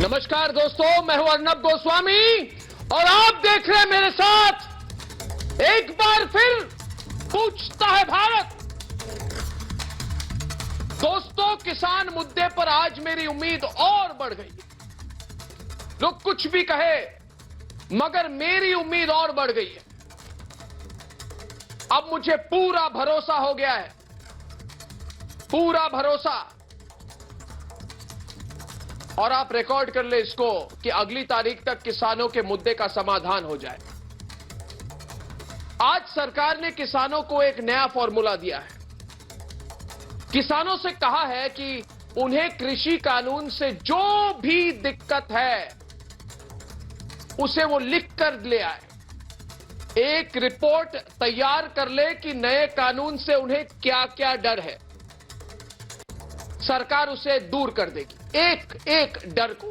नमस्कार दोस्तों, मैं हूं अर्नब गोस्वामी और आप देख रहे हैं मेरे साथ एक बार फिर पूछता है भारत। दोस्तों, किसान मुद्दे पर आज मेरी उम्मीद और बढ़ गई। लोग कुछ भी कहे, मगर मेरी उम्मीद और बढ़ गई है। अब मुझे पूरा भरोसा हो गया है, पूरा भरोसा। और आप रिकॉर्ड कर ले इसको कि अगली तारीख तक किसानों के मुद्दे का समाधान हो जाए। आज सरकार ने किसानों को एक नया फॉर्मूला दिया है। किसानों से कहा है कि उन्हें कृषि कानून से जो भी दिक्कत है उसे वो लिख कर ले आए। एक रिपोर्ट तैयार कर ले कि नए कानून से उन्हें क्या क्या डर है। सरकार उसे दूर कर देगी, एक एक डर को।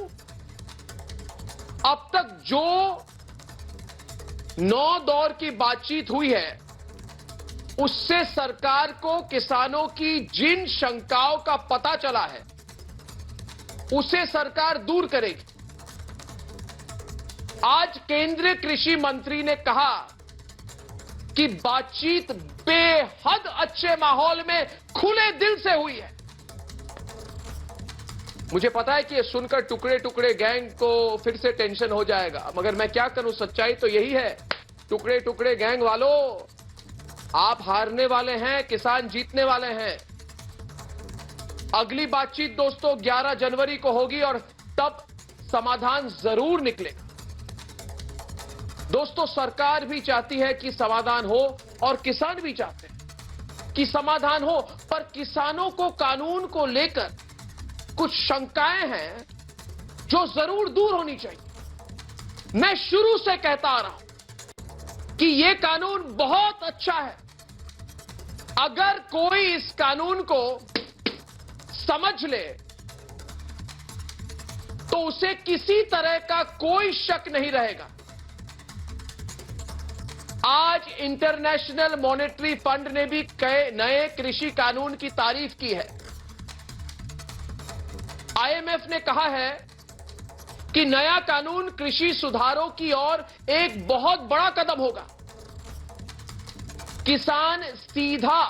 अब तक जो 9 दौर की बातचीत हुई है उससे सरकार को किसानों की जिन शंकाओं का पता चला है उसे सरकार दूर करेगी। आज केंद्रीय कृषि मंत्री ने कहा कि बातचीत बेहद अच्छे माहौल में खुले दिल से हुई है। मुझे पता है कि ये सुनकर टुकड़े टुकड़े गैंग को फिर से टेंशन हो जाएगा, मगर मैं क्या करूं, सच्चाई तो यही है। टुकड़े टुकड़े गैंग वालों, आप हारने वाले हैं, किसान जीतने वाले हैं। अगली बातचीत दोस्तों 11 जनवरी को होगी और तब समाधान जरूर निकलेगा। दोस्तों, सरकार भी चाहती है कि समाधान हो और किसान भी चाहते हैं कि समाधान हो, पर किसानों को कानून को लेकर कुछ शंकाएं हैं जो जरूर दूर होनी चाहिए। मैं शुरू से कहता आ रहा हूं कि यह कानून बहुत अच्छा है। अगर कोई इस कानून को समझ ले तो उसे किसी तरह का कोई शक नहीं रहेगा। आज इंटरनेशनल मॉनेटरी फंड ने भी कई नए कृषि कानून की तारीफ की है। आईएमएफ ने कहा है कि नया कानून कृषि सुधारों की ओर एक बहुत बड़ा कदम होगा। किसान सीधा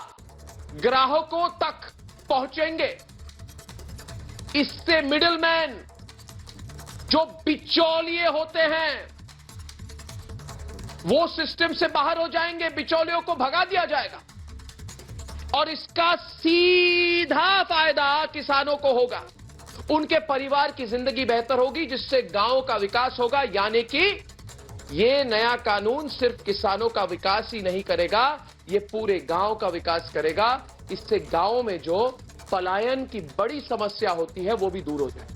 ग्राहकों तक पहुंचेंगे। इससे मिडिलमैन, जो बिचौलिए होते हैं, वो सिस्टम से बाहर हो जाएंगे। बिचौलियों को भगा दिया जाएगा और इसका सीधा फायदा किसानों को होगा। उनके परिवार की जिंदगी बेहतर होगी, जिससे गांव का विकास होगा। यानी कि यह नया कानून सिर्फ किसानों का विकास ही नहीं करेगा, यह पूरे गांव का विकास करेगा। इससे गांव में जो पलायन की बड़ी समस्या होती है वो भी दूर हो जाए।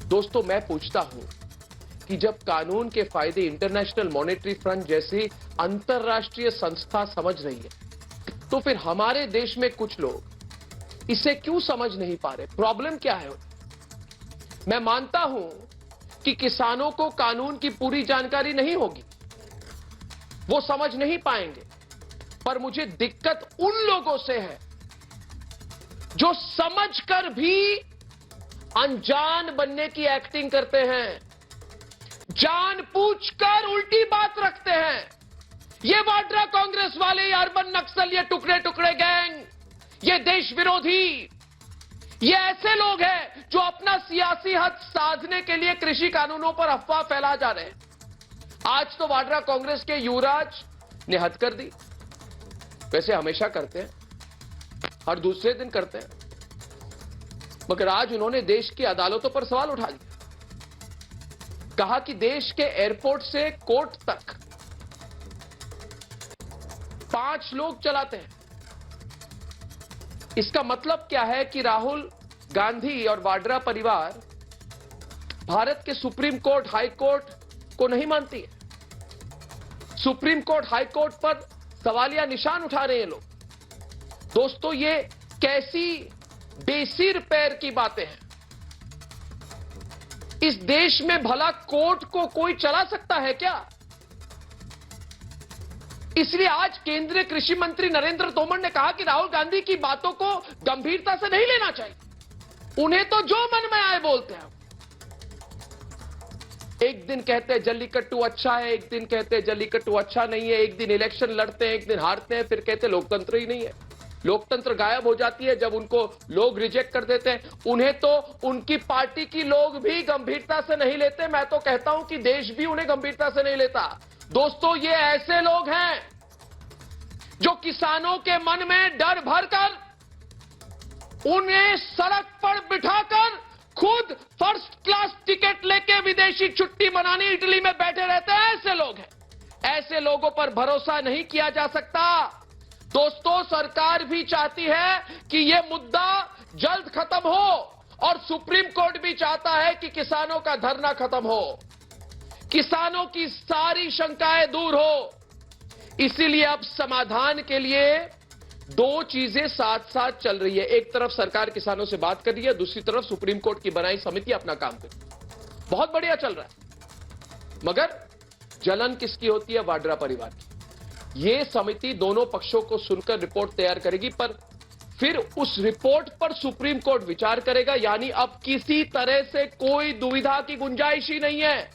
दोस्तों, मैं पूछता हूं कि जब कानून के फायदे इंटरनेशनल मॉनेटरी फंड जैसी अंतरराष्ट्रीय संस्था समझ रही है, तो फिर हमारे देश में कुछ लोग इसे क्यों समझ नहीं पा रहे? प्रॉब्लम क्या है? मैं मानता हूं कि किसानों को कानून की पूरी जानकारी नहीं होगी, वो समझ नहीं पाएंगे, पर मुझे दिक्कत उन लोगों से है जो समझकर भी अनजान बनने की एक्टिंग करते हैं, जानबूझकर उल्टी बात रखते हैं। ये वाड्रा कांग्रेस वाले, ये अर्बन नक्सल, ये टुकड़े टुकड़े गैंग, ये देश विरोधी, ये ऐसे लोग हैं जो अपना सियासी हद साधने के लिए कृषि कानूनों पर अफवाह फैला जा रहे हैं। आज तो वाड्रा कांग्रेस के युवराज ने हद कर दी। वैसे हमेशा करते हैं, हर दूसरे दिन करते हैं, मगर आज उन्होंने देश की अदालतों पर सवाल उठा लिया। कहा कि देश के एयरपोर्ट से कोर्ट तक 5 लोग चलाते हैं। इसका मतलब क्या है कि राहुल गांधी और वाड्रा परिवार भारत के सुप्रीम कोर्ट, हाई कोर्ट को नहीं मानती है। सुप्रीम कोर्ट, हाई कोर्ट पर सवालिया निशान उठा रहे हैं लोग। दोस्तों, ये कैसी बेसिर पैर की बातें हैं? इस देश में भला कोर्ट को कोई चला सकता है क्या? इसलिए आज केंद्रीय कृषि मंत्री नरेंद्र तोमर ने कहा कि राहुल गांधी की बातों को गंभीरता से नहीं लेना चाहिए। उन्हें तो जो मन में आए बोलते हैं। एक दिन कहते हैं जल्लीकट्टू अच्छा है, एक दिन कहते हैं जल्लीकट्टू अच्छा नहीं है, एक दिन इलेक्शन लड़ते हैं, एक दिन हारते हैं, फिर कहते हैं लोकतंत्र ही नहीं है। लोकतंत्र गायब हो जाती है जब उनको लोग रिजेक्ट कर देते हैं। उन्हें तो उनकी पार्टी की लोग भी गंभीरता से नहीं लेते, मैं तो कहता हूं कि देश भी उन्हें गंभीरता से नहीं लेता। दोस्तों, ये ऐसे लोग हैं जो किसानों के मन में डर भरकर उन्हें सड़क पर बिठाकर खुद फर्स्ट क्लास टिकट लेके विदेशी छुट्टी मनाने इटली में बैठे रहते हैं। ऐसे लोग हैं। ऐसे लोगों पर भरोसा नहीं किया जा सकता। दोस्तों, सरकार भी चाहती है कि यह मुद्दा जल्द खत्म हो और सुप्रीम कोर्ट भी चाहता है कि किसानों का धरना खत्म हो, किसानों की सारी शंकाएं दूर हो। इसीलिए अब समाधान के लिए दो चीजें साथ साथ चल रही है। एक तरफ सरकार किसानों से बात कर रही है, दूसरी तरफ सुप्रीम कोर्ट की बनाई समिति अपना काम कर रही है। बहुत बढ़िया चल रहा है। मगर जलन किसकी होती है? वाड्रा परिवार की। यह समिति दोनों पक्षों को सुनकर रिपोर्ट तैयार करेगी, पर फिर उस रिपोर्ट पर सुप्रीम कोर्ट विचार करेगा। यानी अब किसी तरह से कोई दुविधा की गुंजाइश ही नहीं है।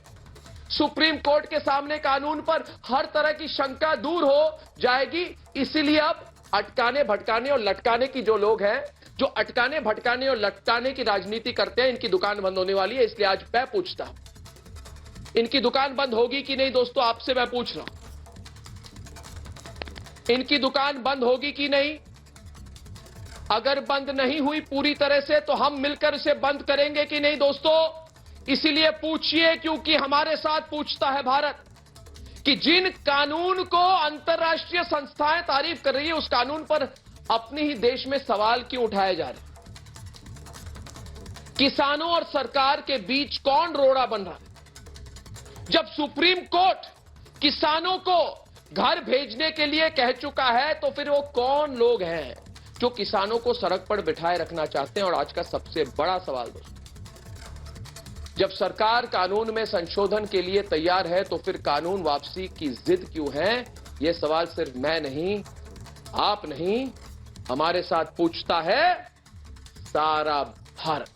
सुप्रीम कोर्ट के सामने कानून पर हर तरह की शंका दूर हो जाएगी। इसीलिए अब अटकाने भटकाने और लटकाने की जो लोग हैं, जो अटकाने भटकाने और लटकाने की राजनीति करते हैं, इनकी दुकान बंद होने वाली है। इसलिए आज मैं पूछता हूं, इनकी दुकान बंद होगी कि नहीं? दोस्तों, आपसे मैं पूछ रहा हूं, इनकी दुकान बंद होगी कि नहीं? अगर बंद नहीं हुई पूरी तरह से तो हम मिलकर इसे बंद करेंगे कि नहीं? दोस्तों, इसीलिए पूछिए, क्योंकि हमारे साथ पूछता है भारत कि जिन कानून को अंतर्राष्ट्रीय संस्थाएं तारीफ कर रही है, उस कानून पर अपने ही देश में सवाल क्यों उठाए जा रहे? किसानों और सरकार के बीच कौन रोड़ा बन रहा है? जब सुप्रीम कोर्ट किसानों को घर भेजने के लिए कह चुका है, तो फिर वो कौन लोग हैं जो किसानों को सड़क पर बिठाए रखना चाहते हैं? और आज का सबसे बड़ा सवाल दोस्तों, जब सरकार कानून में संशोधन के लिए तैयार है, तो फिर कानून वापसी की जिद क्यों है? यह सवाल सिर्फ मैं नहीं, आप नहीं, हमारे साथ पूछता है सारा भारत।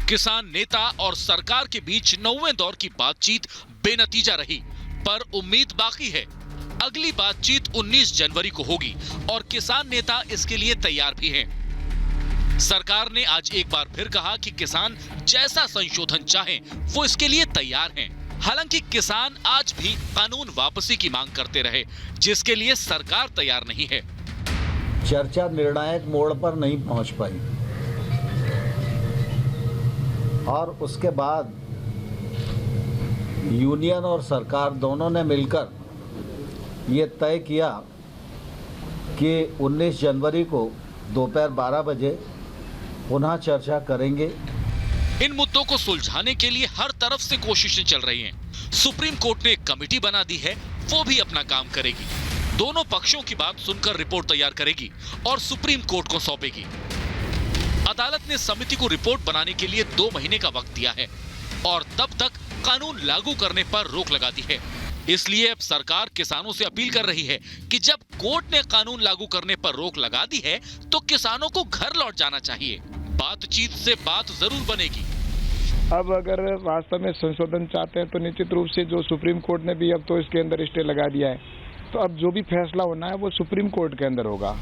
किसान नेता और सरकार के बीच 9वें दौर की बातचीत बेनतीजा रही, पर उम्मीद बाकी है। अगली बातचीत 19 जनवरी को होगी और किसान नेता इसके लिए तैयार भी हैं। सरकार ने आज एक बार फिर कहा कि किसान जैसा संशोधन चाहें वो इसके लिए तैयार हैं। हालांकि किसान आज भी कानून वापसी की मांग करते रहे, जिसके लिए सरकार तैयार नहीं है। चर्चा निर्णायक मोड़ पर नहीं पहुंच पाई और उसके बाद यूनियन और सरकार दोनों ने मिलकर ये तय किया कि 19 जनवरी को दोपहर 12 बजे पुनः चर्चा करेंगे। इन मुद्दों को सुलझाने के लिए हर तरफ से कोशिशें चल रही हैं। सुप्रीम कोर्ट ने एक कमेटी बना दी है, वो भी अपना काम करेगी। दोनों पक्षों की बात सुनकर रिपोर्ट तैयार करेगी और सुप्रीम कोर्ट को सौंपेगी। अदालत ने समिति को रिपोर्ट बनाने के लिए 2 महीने का वक्त दिया है और तब तक कानून लागू करने पर रोक लगा दी है। इसलिए अब सरकार किसानों से अपील कर रही है कि जब कोर्ट ने कानून लागू करने पर रोक लगा दी है, तो किसानों को घर लौट जाना चाहिए। बातचीत से बात जरूर बनेगी। अब अगर वास्तव में संशोधन चाहते हैं तो निश्चित रूप से जो सुप्रीम कोर्ट ने भी अब तो इसके अंदर स्टे लगा दिया है, तो अब जो भी फैसला होना है वो सुप्रीम कोर्ट के अंदर होगा।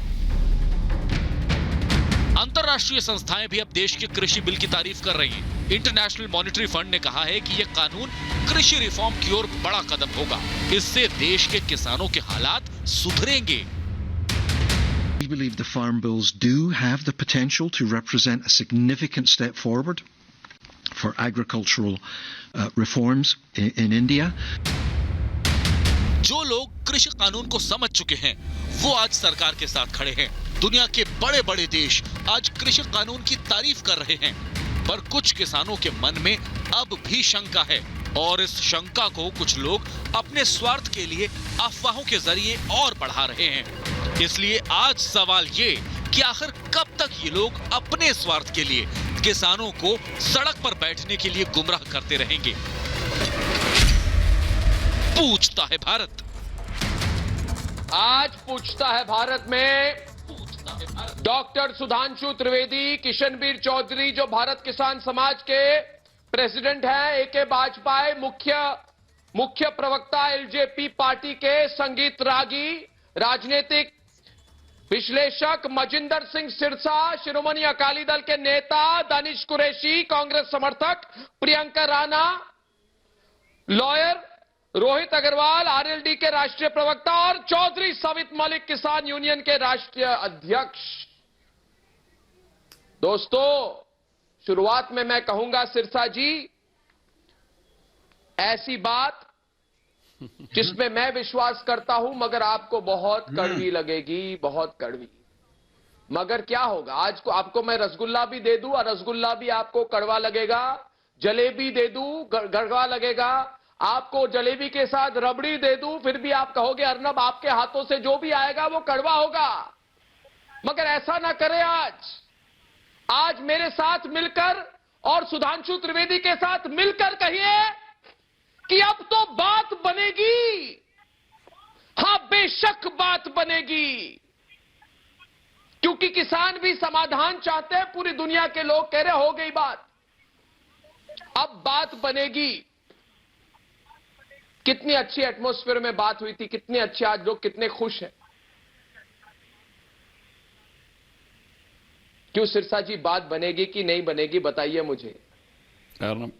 अंतर्राष्ट्रीय संस्थाएं भी अब देश के कृषि बिल की तारीफ कर रही हैं। इंटरनेशनल मॉनेटरी फंड ने कहा है कि यह कानून कृषि रिफॉर्म की ओर बड़ा कदम होगा। इससे देश के किसानों के हालात सुधरेंगे। We believe the farm bills do have the potential to represent a significant step forward for agricultural reforms in India. जो लोग कृषि कानून को समझ चुके हैं, वो आज सरकार के साथ खड़े हैं। दुनिया के बड़े बड़े देश आज कृषि कानून की तारीफ कर रहे हैं, पर कुछ किसानों के मन में अब भी शंका है और इस शंका को कुछ लोग अपने स्वार्थ के लिए अफवाहों के जरिए और बढ़ा रहे हैं। इसलिए आज सवाल ये कि आखिर कब तक ये लोग अपने स्वार्थ के लिए किसानों को सड़क पर बैठने के लिए गुमराह करते रहेंगे। पूछता है भारत। आज पूछता है भारत में डॉक्टर सुधांशु त्रिवेदी, किशनवीर चौधरी जो भारत किसान समाज के प्रेसिडेंट हैं, एके वाजपेयी मुख्य प्रवक्ता एलजेपी पार्टी के, संगीत रागी, राजनीतिक विश्लेषक मजिंदर सिंह सिरसा, शिरोमणि अकाली दल के नेता दानिश कुरैशी, कांग्रेस समर्थक प्रियंका राणा, लॉयर रोहित अग्रवाल आरएलडी के राष्ट्रीय प्रवक्ता और चौधरी सवित मलिक किसान यूनियन के राष्ट्रीय अध्यक्ष। दोस्तों, शुरुआत में मैं कहूंगा सिरसा जी, ऐसी बात जिसमें मैं विश्वास करता हूं मगर आपको बहुत कड़वी लगेगी, बहुत कड़वी। मगर क्या होगा, आज को आपको मैं रसगुल्ला भी दे दूं और रसगुल्ला भी आपको कड़वा लगेगा, जलेबी दे दूं कड़वा लगेगा, आपको जलेबी के साथ रबड़ी दे दूं फिर भी आप कहोगे अर्नब आपके हाथों से जो भी आएगा वो कड़वा होगा। मगर ऐसा ना करें। आज मेरे साथ मिलकर और सुधांशु त्रिवेदी के साथ मिलकर कहिए कि अब तो बात बनेगी। हां, बेशक बात बनेगी, क्योंकि किसान भी समाधान चाहते हैं, पूरी दुनिया के लोग कह रहे हो गई बात, अब बात बनेगी। कितनी अच्छी एटमॉस्फेयर में बात हुई थी, कितने अच्छे आज लोग कितने खुश हैं। क्यों सिरसा जी, बात बनेगी कि नहीं बनेगी बताइए मुझे। अर्नब,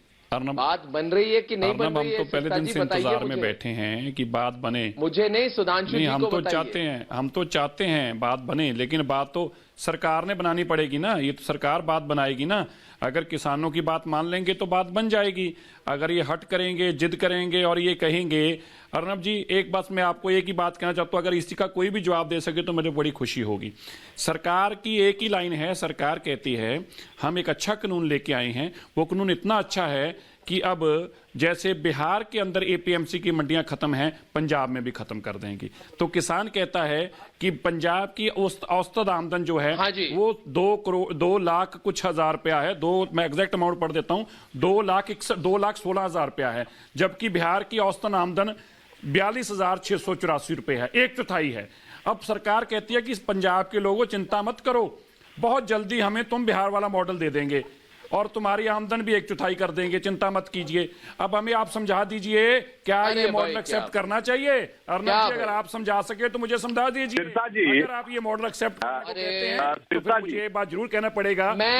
बात बन रही है कि नहीं बन रही है? हम तो पहले दिन से इंतजार में बैठे हैं कि बात बने। मुझे नहीं, सुधांशु जी को बताइए। हम तो चाहते हैं बात बने, लेकिन बात तो सरकार ने बनानी पड़ेगी ना। ये तो सरकार बात बनाएगी ना। अगर किसानों की बात मान लेंगे तो बात बन जाएगी। अगर ये हट करेंगे, जिद करेंगे और ये कहेंगे, अर्नब जी एक बात मैं आपको एक ही बात कहना चाहता हूं, अगर इसी का कोई भी जवाब दे सके तो मुझे बड़ी खुशी होगी। सरकार की एक ही लाइन है, सरकार कहती है हम एक अच्छा कानून लेके आए हैं। वो कानून इतना अच्छा है कि अब जैसे बिहार के अंदर एपीएमसी की मंडियां खत्म हैं, पंजाब में भी खत्म कर देंगी। तो किसान कहता है कि पंजाब की औसत आमदन जो है, हाँ जी, वो 2 लाख कुछ हजार रुपया है। मैं एग्जैक्ट अमाउंट पढ़ देता हूं, 2,16,000 रुपया है, जबकि बिहार की औसतन आमदन 42,684 रुपए है, 1/4 है। अब सरकार कहती है कि पंजाब के लोगों चिंता मत करो, बहुत जल्दी हमें तुम बिहार वाला मॉडल दे देंगे और तुम्हारी आमदन भी 1/4 कर देंगे, चिंता मत कीजिए। अब हमें आप समझा दीजिए, क्या ये मॉडल एक्सेप्ट करना चाहिए? अर्नब जी, अगर आप समझा सके तो मुझे समझा दीजिए। अगर आप ये मॉडल एक्सेप्ट कहते हैं तो फिर मुझे ये बात जरूर कहना पड़ेगा। मैं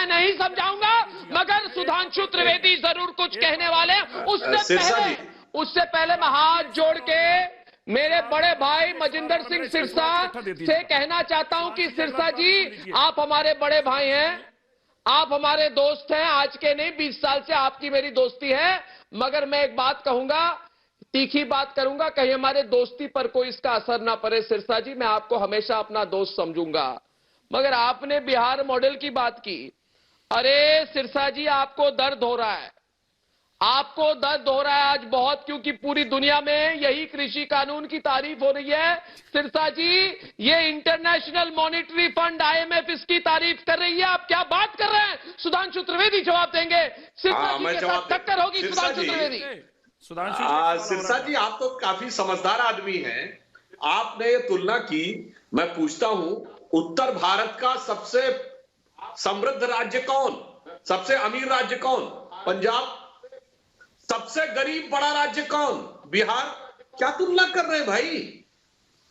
नहीं समझाऊंगा, मगर सुधांशु त्रिवेदी जरूर कुछ कहने वाले। उससे पहले मैं हाथ जोड़ के मेरे बड़े भाई मजिंदर सिंह सिरसा से कहना चाहता हूं कि सिरसा जी, आप हमारे बड़े भाई हैं, आप हमारे दोस्त हैं, आज के नहीं 20 साल से आपकी मेरी दोस्ती है। मगर मैं एक बात कहूंगा, तीखी बात करूंगा, कहीं हमारे दोस्ती पर कोई इसका असर ना पड़े। सिरसा जी, मैं आपको हमेशा अपना दोस्त समझूंगा, मगर आपने बिहार मॉडल की बात की। अरे सिरसा जी, आपको दर्द हो रहा है, आपको दर्द हो रहा है आज बहुत, क्योंकि पूरी दुनिया में यही कृषि कानून की तारीफ हो रही है। सिरसा जी, ये इंटरनेशनल मॉनिटरी फंड IMF इसकी तारीफ कर रही है, आप क्या बात कर रहे हैं? सुधांशु त्रिवेदी जवाब देंगे। सिरसा जी के साथ टक्कर होगी सुधांशु त्रिवेदी। सिरसा जी, आप तो काफी समझदार आदमी हैं, आपने ये तुलना की। मैं पूछता हूं, उत्तर भारत का सबसे समृद्ध राज्य कौन, सबसे अमीर राज्य कौन? पंजाब। सबसे गरीब बड़ा राज्य कौन? बिहार। क्या तुलना कर रहे हैं भाई?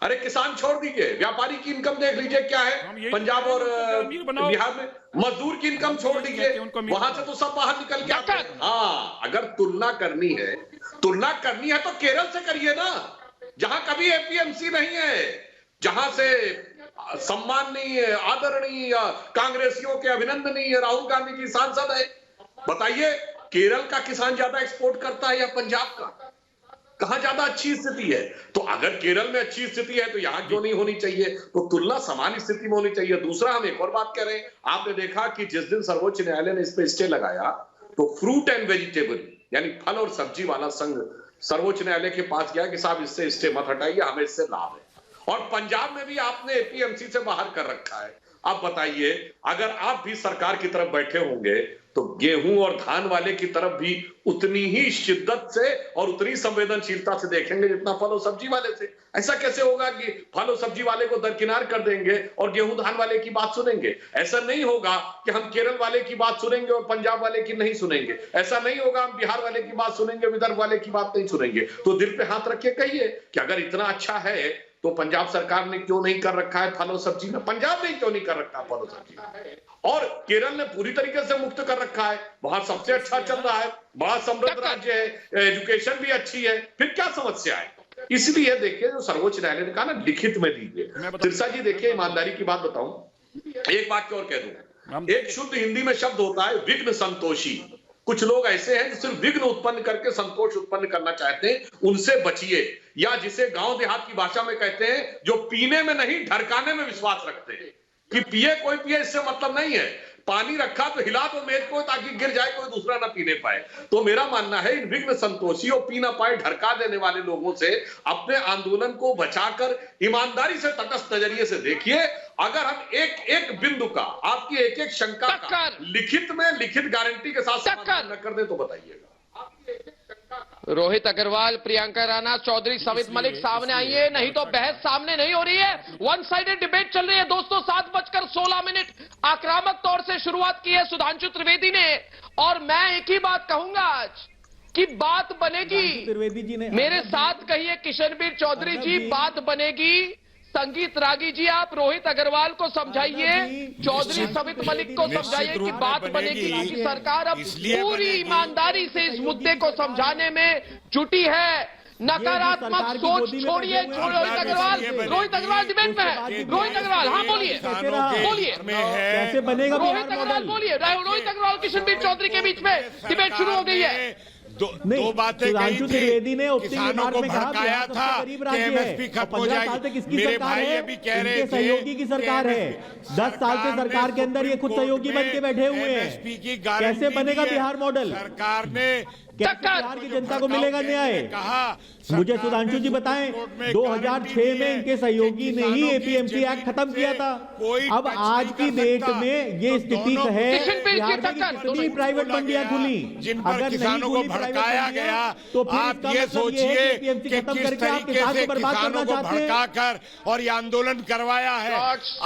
अरे किसान छोड़ दीजिए, व्यापारी की इनकम देख लीजिए क्या है पंजाब और बिहार में। मजदूर की इनकम छोड़ दीजिए, वहां से तो सब बाहर निकल के आते हैं। हाँ, अगर तुलना करनी है तो केरल से करिए ना, जहां कभी एपीएमसी नहीं है, जहां से सम्माननीय आदरणीय कांग्रेसियों के अभिनंदनीय राहुल गांधी जी सांसद है। बताइए, केरल का किसान ज्यादा एक्सपोर्ट करता है या पंजाब का? कहां ज्यादा अच्छी स्थिति है? तो अगर केरल में अच्छी स्थिति है तो यहां क्यों नहीं होनी चाहिए? तो तुलना समान स्थिति में होनी चाहिए। दूसरा, हम एक और बात कह रहे हैं, आपने देखा कि जिस दिन सर्वोच्च न्यायालय ने इस पे स्टे लगाया तो फ्रूट एंड वेजिटेबल यानी फल और सब्जी वाला संघ सर्वोच्च न्यायालय के पास गया कि साहब इससे स्टे मत हटाइए, हमें इससे लाभ है। और पंजाब में भी आपने एपीएमसी से बाहर कर रखा है। आप बताइए, अगर आप भी सरकार की तरफ बैठे होंगे तो गेहूं और धान वाले की तरफ भी उतनी ही शिद्दत से और उतनी संवेदनशीलता से देखेंगे जितना फल और सब्जी वाले से। ऐसा कैसे होगा कि फल और सब्जी वाले को दरकिनार कर देंगे और गेहूं धान वाले की बात सुनेंगे? ऐसा नहीं होगा कि हम केरल वाले की बात सुनेंगे और पंजाब वाले की नहीं सुनेंगे। ऐसा नहीं होगा हम बिहार वाले की बात सुनेंगे, विदर्भ वाले की बात नहीं सुनेंगे। तो दिल पे हाथ रख के कहिए कि अगर इतना अच्छा है तो पंजाब सरकार ने क्यों नहीं कर रखा है फल और सब्जी में? पंजाब ने क्यों नहीं कर रखा फल और सब्जी में? और केरल ने पूरी तरीके से मुक्त कर रखा है, वहां सबसे अच्छा चल रहा है, बड़ा समृद्ध राज्य है, एजुकेशन भी अच्छी है, फिर क्या समस्या है? इसलिए देखिए, जो सर्वोच्च न्यायालय ने कहा ना, लिखित में दीजिए। सिरसा जी देखिए, ईमानदारी की बात बताऊं, एक वाक्य और कह दूं, एक शुद्ध हिंदी में शब्द होता है विघ्न संतोषी। कुछ लोग ऐसे हैं जो सिर्फ विघ्न उत्पन्न करके संतोष उत्पन्न करना चाहते हैं, उनसे बचिए। या जिसे गांव देहात की भाषा में कहते हैं, जो पीने में नहीं ढरकाने में विश्वास रखते हैं कि पिए कोई पिए, इससे मतलब नहीं है। पानी रखा तो हिला दो मेज को ताकि गिर जाए, कोई दूसरा ना पीने पाए। तो मेरा मानना है, इन विघ्न संतोषी और पी ना पाए ढरका देने वाले लोगों से अपने आंदोलन को बचाकर ईमानदारी से तटस्थ नजरिए से देखिए। अगर हम एक एक बिंदु का, आपकी एक एक शंका का लिखित में लिखित गारंटी के साथ समाधान न कर दे तो बताइएगा। रोहित अग्रवाल, प्रियंका राणा, चौधरी सवित मलिक सामने आइए, नहीं तो बहस सामने नहीं हो रही है। वन साइडेड डिबेट चल रही है दोस्तों। 7:16 आक्रामक तौर से शुरुआत की है सुधांशु त्रिवेदी ने, और मैं एक ही बात कहूंगा आज कि बात बनेगी। मेरे साथ कहिए किशनवीर चौधरी जी, बात बनेगी। संगीत रागी जी, आप रोहित अग्रवाल को समझाइए, चौधरी सवित मलिक को समझाइए कि बात बनेगी कि सरकार अब पूरी ईमानदारी से इस मुद्दे को समझाने में जुटी है। नकारात्मक सोच छोड़िए। रोहित अग्रवाल डिबेट में है। रोहित अग्रवाल, हाँ बोलिए, बोलिए कैसे बनेगा रोहित अग्रवाल, बोलिए। रोहित अग्रवाल किशनवीर चौधरी के बीच में डिबेट शुरू हो गई है। दो बातें सुधांशु त्रिवेदी ने किसानों को भड़काया था कि एमएसपी खत्म हो जाएगी। मेरे भाई अभी कह रहे थे सहयोगी की सरकार है, 10 साल से सरकार के अंदर ये खुद सहयोगी बन के बैठे हुए हैं। कैसे बनेगा बिहार मॉडल? सरकार ने बिहार की जनता को मिलेगा न्याय? कहा मुझे सुधांशु जी बताएं, 2006 में इनके सहयोगी ने ही एपीएमसी एक्ट खत्म किया था। अब आज की डेट में ये स्थिति है, बिहार में कितनी प्राइवेट मंडियां खुली, अगर किसानों को भड़काया गया तो आप ये सोचिए कि किस तरीके से किसानों को भड़का कर और ये आंदोलन करवाया है।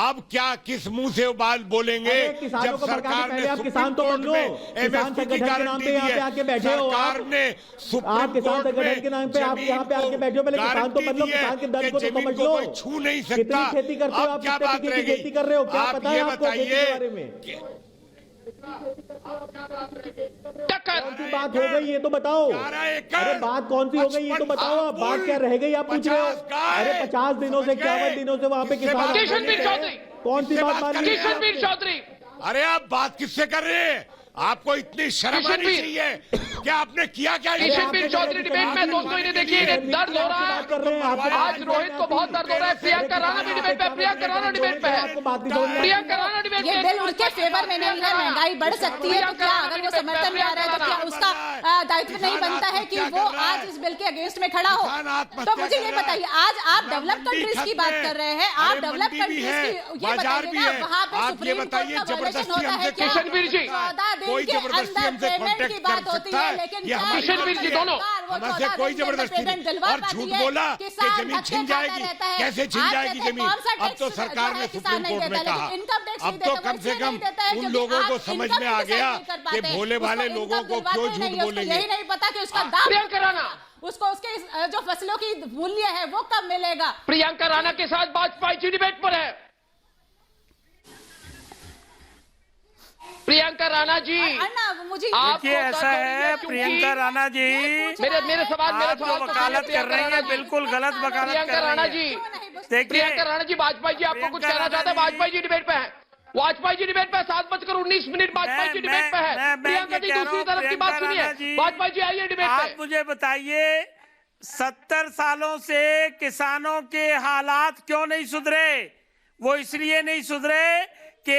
अब क्या किस मुंह से बात बोलेंगे जब सरकार ने किसान तो बन लो, किसान संगठन के नाम पे यहाँ पे आके बैठे हो, ने आप किसान संगठन के नाम पे आप यहाँ पे आके बैठे हो, पहले किसान तो बन लो, किसान के दर्द को तो समझ लो। छू नहीं सकता। कितनी खेती करते हो आप, कितने तरीके की खेती कर रहे हो, क्या पता है आपको खेती के बारे में? कौन सी बात हो गई ये तो बताओ। अरे बात कौन सी हो गई ये तो बताओ। आप बात क्या रह गई आप पूछ रहे हो? अरे 50 दिनों से 51 दिनों से वहाँ पे किसान, कौन सी बात मान ली? किशनवीर चौधरी, अरे आप बात किससे कर रहे हैं? आपको इतनी शर्म आनी चाहिए। क्या आपने किया क्या? किशनवीर चौधरी डिबेट में दोस्तों इन्हें देखिए, दर्द हो रहा है आज। रोहित को बहुत दर्द हो रहा है। प्रियंका राणा भी डिबेट पे, प्रियंका राणा डिबेट पे है, प्रियंका राणा डिबेट ये बिल उनके फेवर में नहीं है। महंगाई बढ़ सकती है तो क्या अगर वो समर्थन में आ रहा है तो क्या उसका दायित्व नहीं बनता है कि वो आज इस बिल के अगेंस्ट में खड़ा हो? तो मुझे ये बताइए, आज आप डेवलप कंट्रीज की बात कर रहे हैं, आप डेवलप कंट्रीज की ये बताइए ना, वहाँ पे सुप्रीम कोर्ट का वायलेशन होता है क्या? किशनवीर जी, 14 दिन के अंदर पेमेंट की बात होती है, लेकिन किशनवीर जी दोनों हमसे कोई जबरदस्ती नहीं। और झूठ बोला कि जमीन छिन जाएगी, कैसे छिन जाएगी जमीन? अब तो सरकार ने सुप्रीम कोर्ट में कहा, अब तो कम से कम उन लोगों को समझ में आ गया कि भोले भाले लोगों को क्यों झूठ बोलेंगे। यही नहीं पता कि उसका दाम, प्रियंका राणा, उसको उसके जो फसलों की मूल्य है वो कब मिलेगा। प्रियंका राणा के साथ वाजपेयी जी डिबेट पर है। प्रियंका राणा जी, मुझे देखिए ऐसा है प्रियंका राणा जी, मेरे सवाल वकालत कर रहे हैं, बिल्कुल गलत वकालत प्रियंका राणा जी। प्रियंका राणा जी, वाजपेयी जी आपको कुछ कहना चाहते हैं? वाजपेयी जी डिबेट पे है, वाजपेयी जी डिबेट पे 7:19 वाजपेयी जी डिबेट पे है। प्रियंका जी दूसरी तरफ की बात सुनिए, वाजपेयी जी आइए डिबेट पे। आप मुझे बताइए 70 सालों से किसानों के हालात क्यों नहीं सुधरे? वो इसलिए नहीं सुधरे कि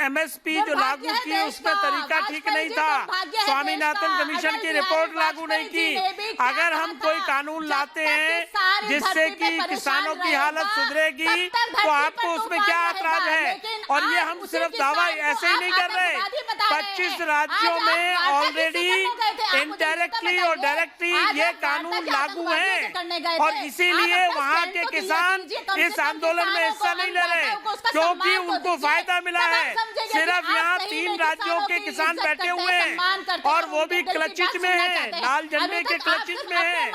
एमएसपी जो लागू की उसमें तरीका ठीक नहीं था, स्वामीनाथन कमीशन की रिपोर्ट लागू नहीं की। अगर हम कोई कानून लाते हैं जिससे कि किसानों की हालत सुधरेगी तो आपको उसमें क्या ऐतराज है? और ये हम सिर्फ दावा ऐसे ही नहीं कर रहे, 25 राज्यों में ऑलरेडी इनडायरेक्टली और डायरेक्टली ये कानून लागू है और इसीलिए वहाँ के किसान इस आंदोलन में हिस्सा नहीं ले रहे क्योंकि उनको फायदा मिला है। सिर्फ यहाँ 3 राज्यों के किसान बैठे हुए हैं और वो भी क्लचिज में है, लाल झंडे के क्लचिज में है।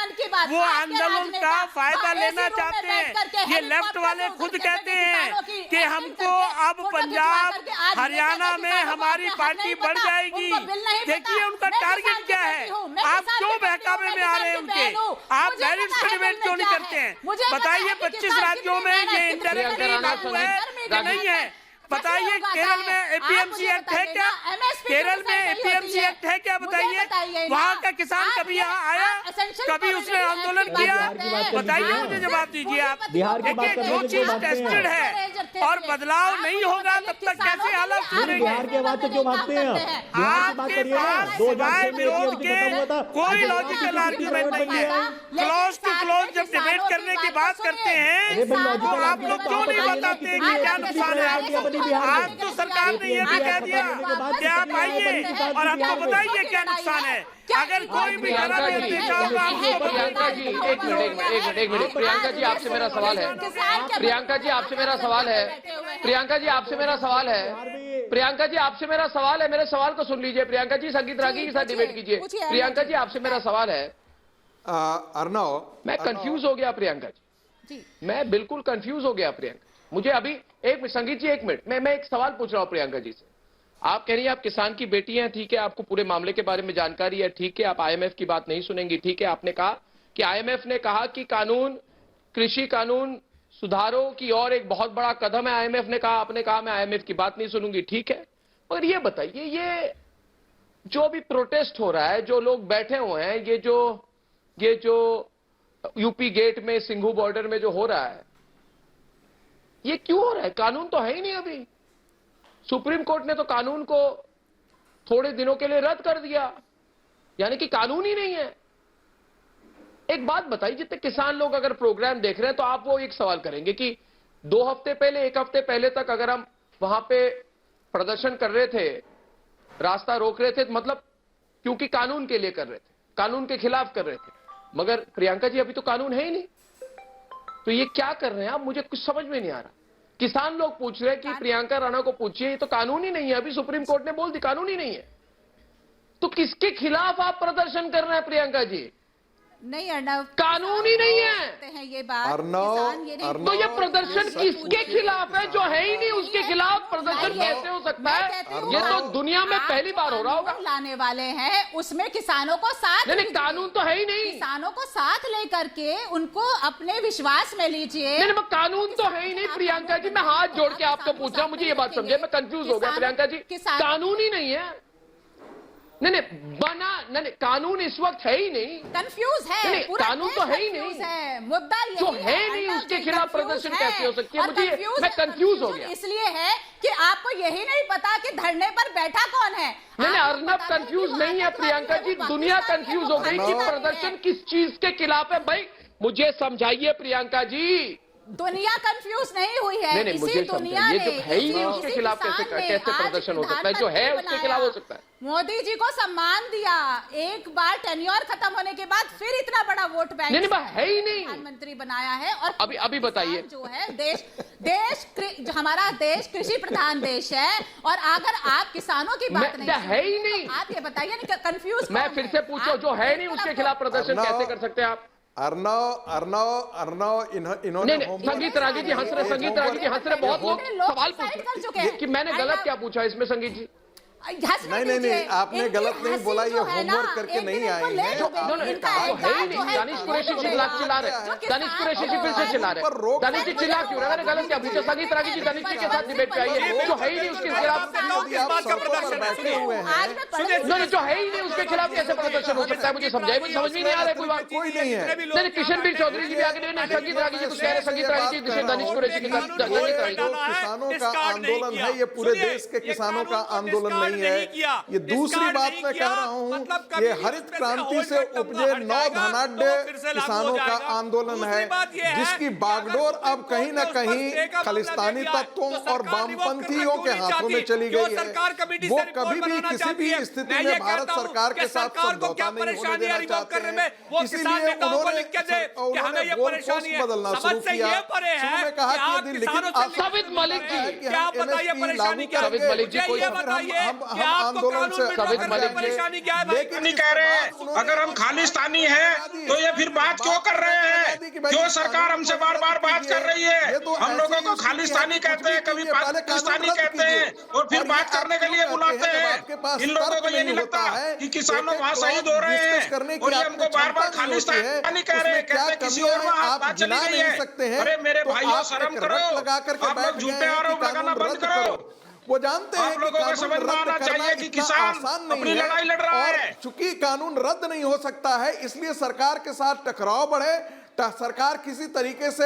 वो आंदोलन का फायदा लेना चाहते हैं। ये लेफ्ट वाले खुद कहते हैं कि हमको अब पंजाब हरियाणा में हमारी पार्टी बढ़ जाएगी। देखिए उनका टारगेट क्या है। आप क्यों बहकावे में आ रहे हैं उनके? आप मेरिट से डिबेट क्यों नहीं करते हैं? बताइए 25 राज्यों में ये इंडायरेक्टली लागू है या नहीं है? बताइए केरल में एपीएमसी एक्ट है क्या? केरल में एपीएमसी एक्ट है क्या? बताइए वहाँ का किसान कभी यहाँ आया? कभी उसने आंदोलन किया? बताइए, मुझे जवाब दीजिए आप। देखिए जो चीज टेस्टेड है और बदलाव नहीं होगा तब तक कैसे हालत सुधरेंगे? बिहार के बात से क्यों भागते हैं? आपके पास सिवाय विरोध के कोई लॉजिकल आर्ग्यूमेंट नहीं है। क्लोज टू क्लोज जब डिबेट करने की बात करते हैं तो आप लोग क्यों नहीं बताते हैं कि क्या नुकसान है आपको? आज तो सरकार ने ये भी कह दिया कि आप आइए और आपको बताइए क्या नुकसान है। अगर कोई भी देखा होगा आपको। प्रियंका जी एक मिनट प्रियंका जी आपसे मेरा सवाल है। प्रियंका जी आपसे मेरा सवाल है। प्रियंका जी आपसे मेरा सवाल है। प्रियंका जी आपसे मेरा सवाल है। मेरे सवाल को सुन लीजिए। प्रियंका जी संगीत रागी के साथ डिबेट कीजिए। प्रियंका जी आपसे मेरा सवाल है। अर्नव, मैं कंफ्यूज हो गया प्रियंका जी, मैं बिल्कुल कंफ्यूज हो गया प्रियंका। मुझे अभी एक मिनट संगीत जी, एक मिनट मैं एक सवाल पूछ रहा हूं प्रियंका जी से। आप कह रही हैं आप किसान की बेटी हैं, ठीक है, आपको पूरे मामले के बारे में जानकारी है, ठीक है, आप आईएमएफ की बात नहीं सुनेंगी, ठीक है। आपने कहा कि आईएमएफ ने कहा कि कानून, कृषि कानून सुधारों की ओर एक बहुत बड़ा कदम है, आईएमएफ ने कहा, आपने कहा मैं आईएमएफ की बात नहीं सुनूंगी, ठीक है। मगर ये बताइए, ये जो भी प्रोटेस्ट हो रहा है, जो लोग बैठे हुए हैं, ये जो यूपी गेट में, सिंघू बॉर्डर में जो हो रहा है, ये क्यों हो रहा है? कानून तो है ही नहीं अभी। सुप्रीम कोर्ट ने तो कानून को थोड़े दिनों के लिए रद्द कर दिया, यानी कि कानून ही नहीं है। एक बात बताइए, जितने किसान लोग अगर प्रोग्राम देख रहे हैं तो आप वो एक सवाल करेंगे कि 2 हफ्ते पहले, 1 हफ्ते पहले तक अगर हम वहां पे प्रदर्शन कर रहे थे, रास्ता रोक रहे थे, मतलब क्योंकि कानून के लिए कर रहे थे, कानून के खिलाफ कर रहे थे। मगर प्रियंका जी अभी तो कानून है ही नहीं, तो ये क्या कर रहे हैं आप? मुझे कुछ समझ में नहीं आ रहा। किसान लोग पूछ रहे हैं कि प्रियंका राणा को पूछिए, ये तो कानून ही नहीं है। अभी सुप्रीम कोर्ट ने बोल दी कानून ही नहीं है, तो किसके खिलाफ आप प्रदर्शन कर रहे हैं प्रियंका जी? नहीं अर्नव, कानून ही नहीं है ये बात। तो ये प्रदर्शन किसके खिलाफ है? जो है ही नहीं उसके खिलाफ प्रदर्शन कैसे हो सकता है? ये तो दुनिया में पहली बार हो रहा होगा। लाने वाले हैं उसमें किसानों को साथ, नहीं कानून तो है ही नहीं। किसानों को साथ लेकर के उनको अपने विश्वास में लीजिए। नहीं कानून तो है ही नहीं प्रियंका जी। मैं हाथ जोड़ के आपको पूछ रहा हूँ, मुझे ये बात समझे, मैं कंफ्यूज हो गया प्रियंका जी। कानून ही नहीं है। नहीं कानून इस वक्त है ही नहीं, कंफ्यूज है। नहीं कानून तो है ही नहीं, मुद्दा ये जो है नहीं उसके खिलाफ प्रदर्शन कैसे हो सकती है? मुझे मैं कंफ्यूज हो गया। इसलिए है कि आपको यही नहीं पता कि धरने पर बैठा कौन है। नहीं अर्नब कंफ्यूज नहीं है प्रियंका जी, दुनिया कंफ्यूज हो गई कि प्रदर्शन किस चीज के खिलाफ है। भाई मुझे समझाइए प्रियंका जी। दुनिया कंफ्यूज नहीं हुई है। नहीं मुझे दुनिया ये जो है ही नहीं उसके खिलाफ कैसे प्रदर्शन हो सकता है? जो है उसके खिलाफ हो सकता है। मोदी जी को सम्मान दिया, एक बार टेन्योर खत्म होने के बाद फिर इतना बड़ा वोट बैंक नहीं है ही नहीं, प्रधानमंत्री बनाया है। और अभी बताइए, जो है देश हमारा देश कृषि प्रधान देश है, और अगर आप किसानों की बात नहीं है ही नहीं, आप ये बताइए ना, कंफ्यूज। मैं फिर से पूछो, जो है नहीं उसके खिलाफ प्रदर्शन कैसे कर सकते हैं आप? अर्नव इन्होंने संगीत रागी जी हंस रहे, संगीत रागी जी हंस रहे। बहुत लोग सवाल पूछ रहे कि मैंने गलत क्या पूछा इसमें। संगीत जी नहीं, आपने गलत नहीं बोला, ये होमवर्क करके नहीं आए हैं। दानिश कुरैशी चिल्ला रहे, दानिश कुरैशी जी फिर से चिल्ला रहे, दानिश जी चिल्ला क्यों रहे? मैंने गलत क्या पूछा? संगीत रागी जी दानिश जी के साथ डिबेट पे आई है, जो है ही नहीं उसके खिलाफ, नहीं जो है ही नहीं उसके खिलाफ कैसे प्रदर्शन हो सकता है? मुझे समझाइए, मुझे समझ में नहीं आ रहा है कोई बात। कोई नहीं है। नहीं, किशनवीर चौधरी जी भी आगे नहीं, संगीत रागी जी कुछ कह रहे, संगीत रागी जी दानिश कुरैशी के साथ, संगीत रागी किसानों का आंदोलन है, ये पूरे देश के किसानों का आंदोलन नहीं है। ये दूसरी बात मैं कह रहा हूँ, ये हरित क्रांति से उपजे 9 धनाढ्य किसानों का आंदोलन है, जिसकी बागडोर अब कहीं न कहीं खालिस्तानी तत्वों और वामपंथियों के हाथों में चली गई है। वो कभी भी किसी भी स्थिति में भारत सरकार के साथ समझौता नहीं होने देना चाहते हैं। इसीलिए उन्होंने बदलना शुरू किया। शुरू में कहा कि यदि लिखित साबित मलिक जी, क्या बताइए परेशानी क्या है? मलिक जी कोई हम आंदोलन से परेशानी क्या है? लेकिन नहीं कह रहे, अगर हम खालिस्तानी हैं तो ये फिर बात क्यों कर रहे हैं? जो सरकार हमसे बार बार बात कर रही है, हम लोगों को खालिस्तानी कहते हैं, कभी पाकिस्तानी कहते हैं, और फिर बात करने के लिए बुलाते हैं। इन लोगों को ये नहीं लगता कि किसानों वहाँ शहीद हो रहे हैं और ये हमको बार बार खालिस्तानी कह रहे हैं, कहते हैं किसी और में बात चली गई है। अरे मेरे भाइयों, शर्म करो, आप लोग झूठे आरोप लगाना बंद करो। वो जानते हैं आप लोगों को समझ में आना चाहिए कि किसान अपनी लड़ाई लड़ रहा है। चूंकि कानून रद्द नहीं हो सकता है, इसलिए सरकार के साथ टकराव बढ़े, सरकार किसी तरीके से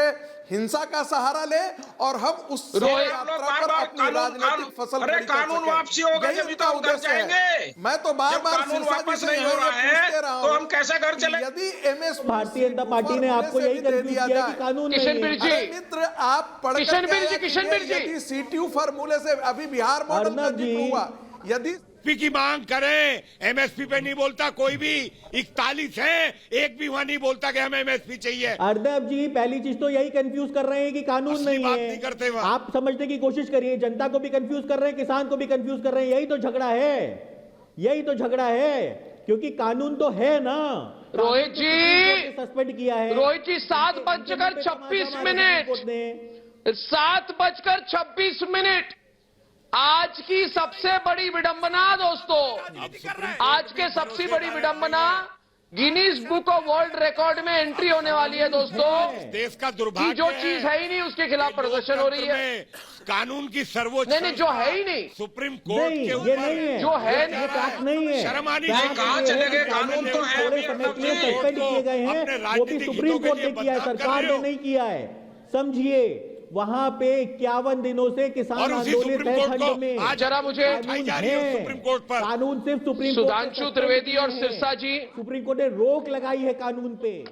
हिंसा का सहारा ले और हम उस यात्रा पर अपनी राजनीतिक फसल खड़ी कर कानून वापसी होगा जब तो उधर जाएंगे। मैं तो बार-बार कानून वापस नहीं हो रहा है तो हम कैसे घर चले? यदि एमएस भारतीय जनता पार्टी ने आपको यही कंफ्यूज किया कि कानून नहीं है। मित्र, आप पढ़ यदि सीटीयू फार्मूले से अभी बिहार मॉडल का जिक्र हुआ, यदि एमएसपी की मांग करें, एमएसपी पे नहीं बोलता कोई भी, 41 है, एक भी वहां नहीं बोलता कि हमें एमएसपी चाहिए। अर्नब जी, पहली चीज तो यही कंफ्यूज कर रहे हैं कि कानून नहीं है, नहीं करते आप समझने की कोशिश करिए। जनता को भी कंफ्यूज कर रहे हैं, किसान को भी कंफ्यूज कर रहे हैं। यही तो झगड़ा है, यही तो झगड़ा है, क्योंकि कानून तो है ना। रोहित जी सस्पेंड किया है। रोहित जी 7:26 7:26 आज की सबसे बड़ी विडंबना दोस्तों, आज के सबसे बड़ी विडंबना Guinness book of world record में एंट्री होने वाली है दोस्तों। देश का दुर्भाग्य, जो चीज है ही नहीं उसके खिलाफ प्रदर्शन हो रही है। कानून की सर्वोच्च नहीं, जो है ही नहीं, सुप्रीम कोर्ट के ऊपर जो है नहीं है, शर्म आनी चाहिए। कहां चले गए कानून? तो है सस्पेंड किए गए हैं, वो भी सुप्रीम कोर्ट ने किया है, सरकार ने नहीं किया है। समझिए, वहां पे 51 दिनों से किसान आंदोलित है ठंड में। जरा मुझे सुप्रीम कोर्ट पर कानून सिर्फ सुप्रीम कोर्ट, सुधांशु त्रिवेदी और सिरसा जी, सुप्रीम कोर्ट ने रोक लगाई है कानून पे।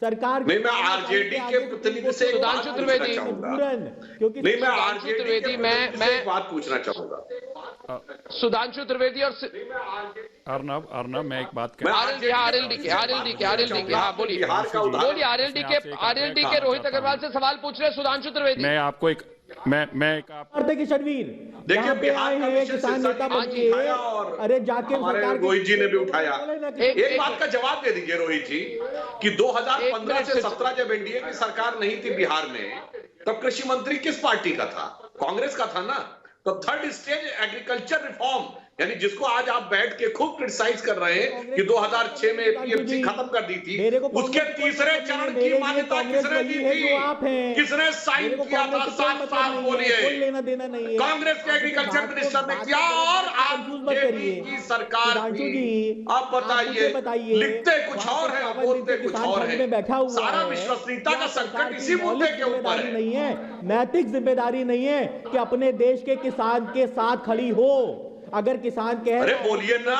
सरकार मैं आरजेडी के प्रतिनिधि से सुधांशु त्रिवेदी, क्योंकि नहीं, मैं आरजेडी त्रिवेदी मैं बात पूछना चाहूंगा। सुधांशु त्रिवेदी और अर्नब मैं एक बात कर आरएलडी के हाँ बोलिए आरएलडी के रोहित अग्रवाल से सवाल पूछ रहे सुधांशु त्रिवेदी। मैं आपको एक किशनवीर देखिए, बिहार है किसान नेता बनिए, अरे जाके हमारे रोहित जी ने भी उठाया। एक बात का जवाब दे दीजिए रोहित जी कि 2015 से 17 जब एनडीए की सरकार नहीं थी बिहार में, तब कृषि मंत्री किस पार्टी का था? कांग्रेस का था ना। तो थर्ड स्टेज एग्रीकल्चर रिफॉर्म, यानी जिसको आज आप बैठ के खूब क्रिटिसाइज कर रहे हैं कि 2006 में एपीएमसी खत्म कर दी थी, उसके तीसरे चरण की मान्यता किसने दी थी? किसने साइन किया था? साफ बोलिए। कांग्रेस के एग्रीकल्चर मिनिस्टर ने किया और आप जेपी की सरकार की। अब बताइए, लिखते कुछ और है, बोलते कुछ और है। सारा विश्वसनीयता का संकट इसी मुद्दे के ऊपर नहीं है, नैतिक जिम्मेदारी नहीं है कि अपने देश के किसान के साथ खड़ी हो। अगर किसान कह अरे बोलिए ना,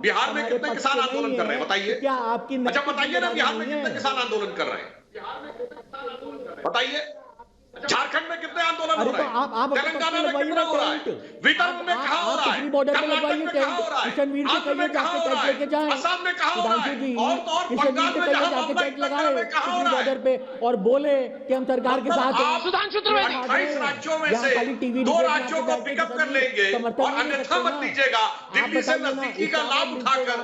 बिहार में कितने किसान आंदोलन कर रहे हैं बताइए? क्या आपकी अच्छा बताइए ना, बिहार में कितने किसान आंदोलन कर रहे हैं बताइए? झारखंड में कितने आंदोलन हो रहे हैं? तेलंगाना में कितना हो रहा है? विदर्भ में कहां हो रहा है? कर्नाटक में कहां हो रहा है? आंध्र में कहां हो रहा है? असम में कहां हो रहा है? और बंगाल में जहां मुंबई में कहां हो रहा है? और बोले कि हम सरकार के साथ हैं। सुधांशु त्रिवेदी 28 राज्यों में से 2 राज्यों को पिकअप कर लेंगे और अन्यथा मत लीजिएगा। दिल्ली से नजदीकी का लाभ उठाकर आप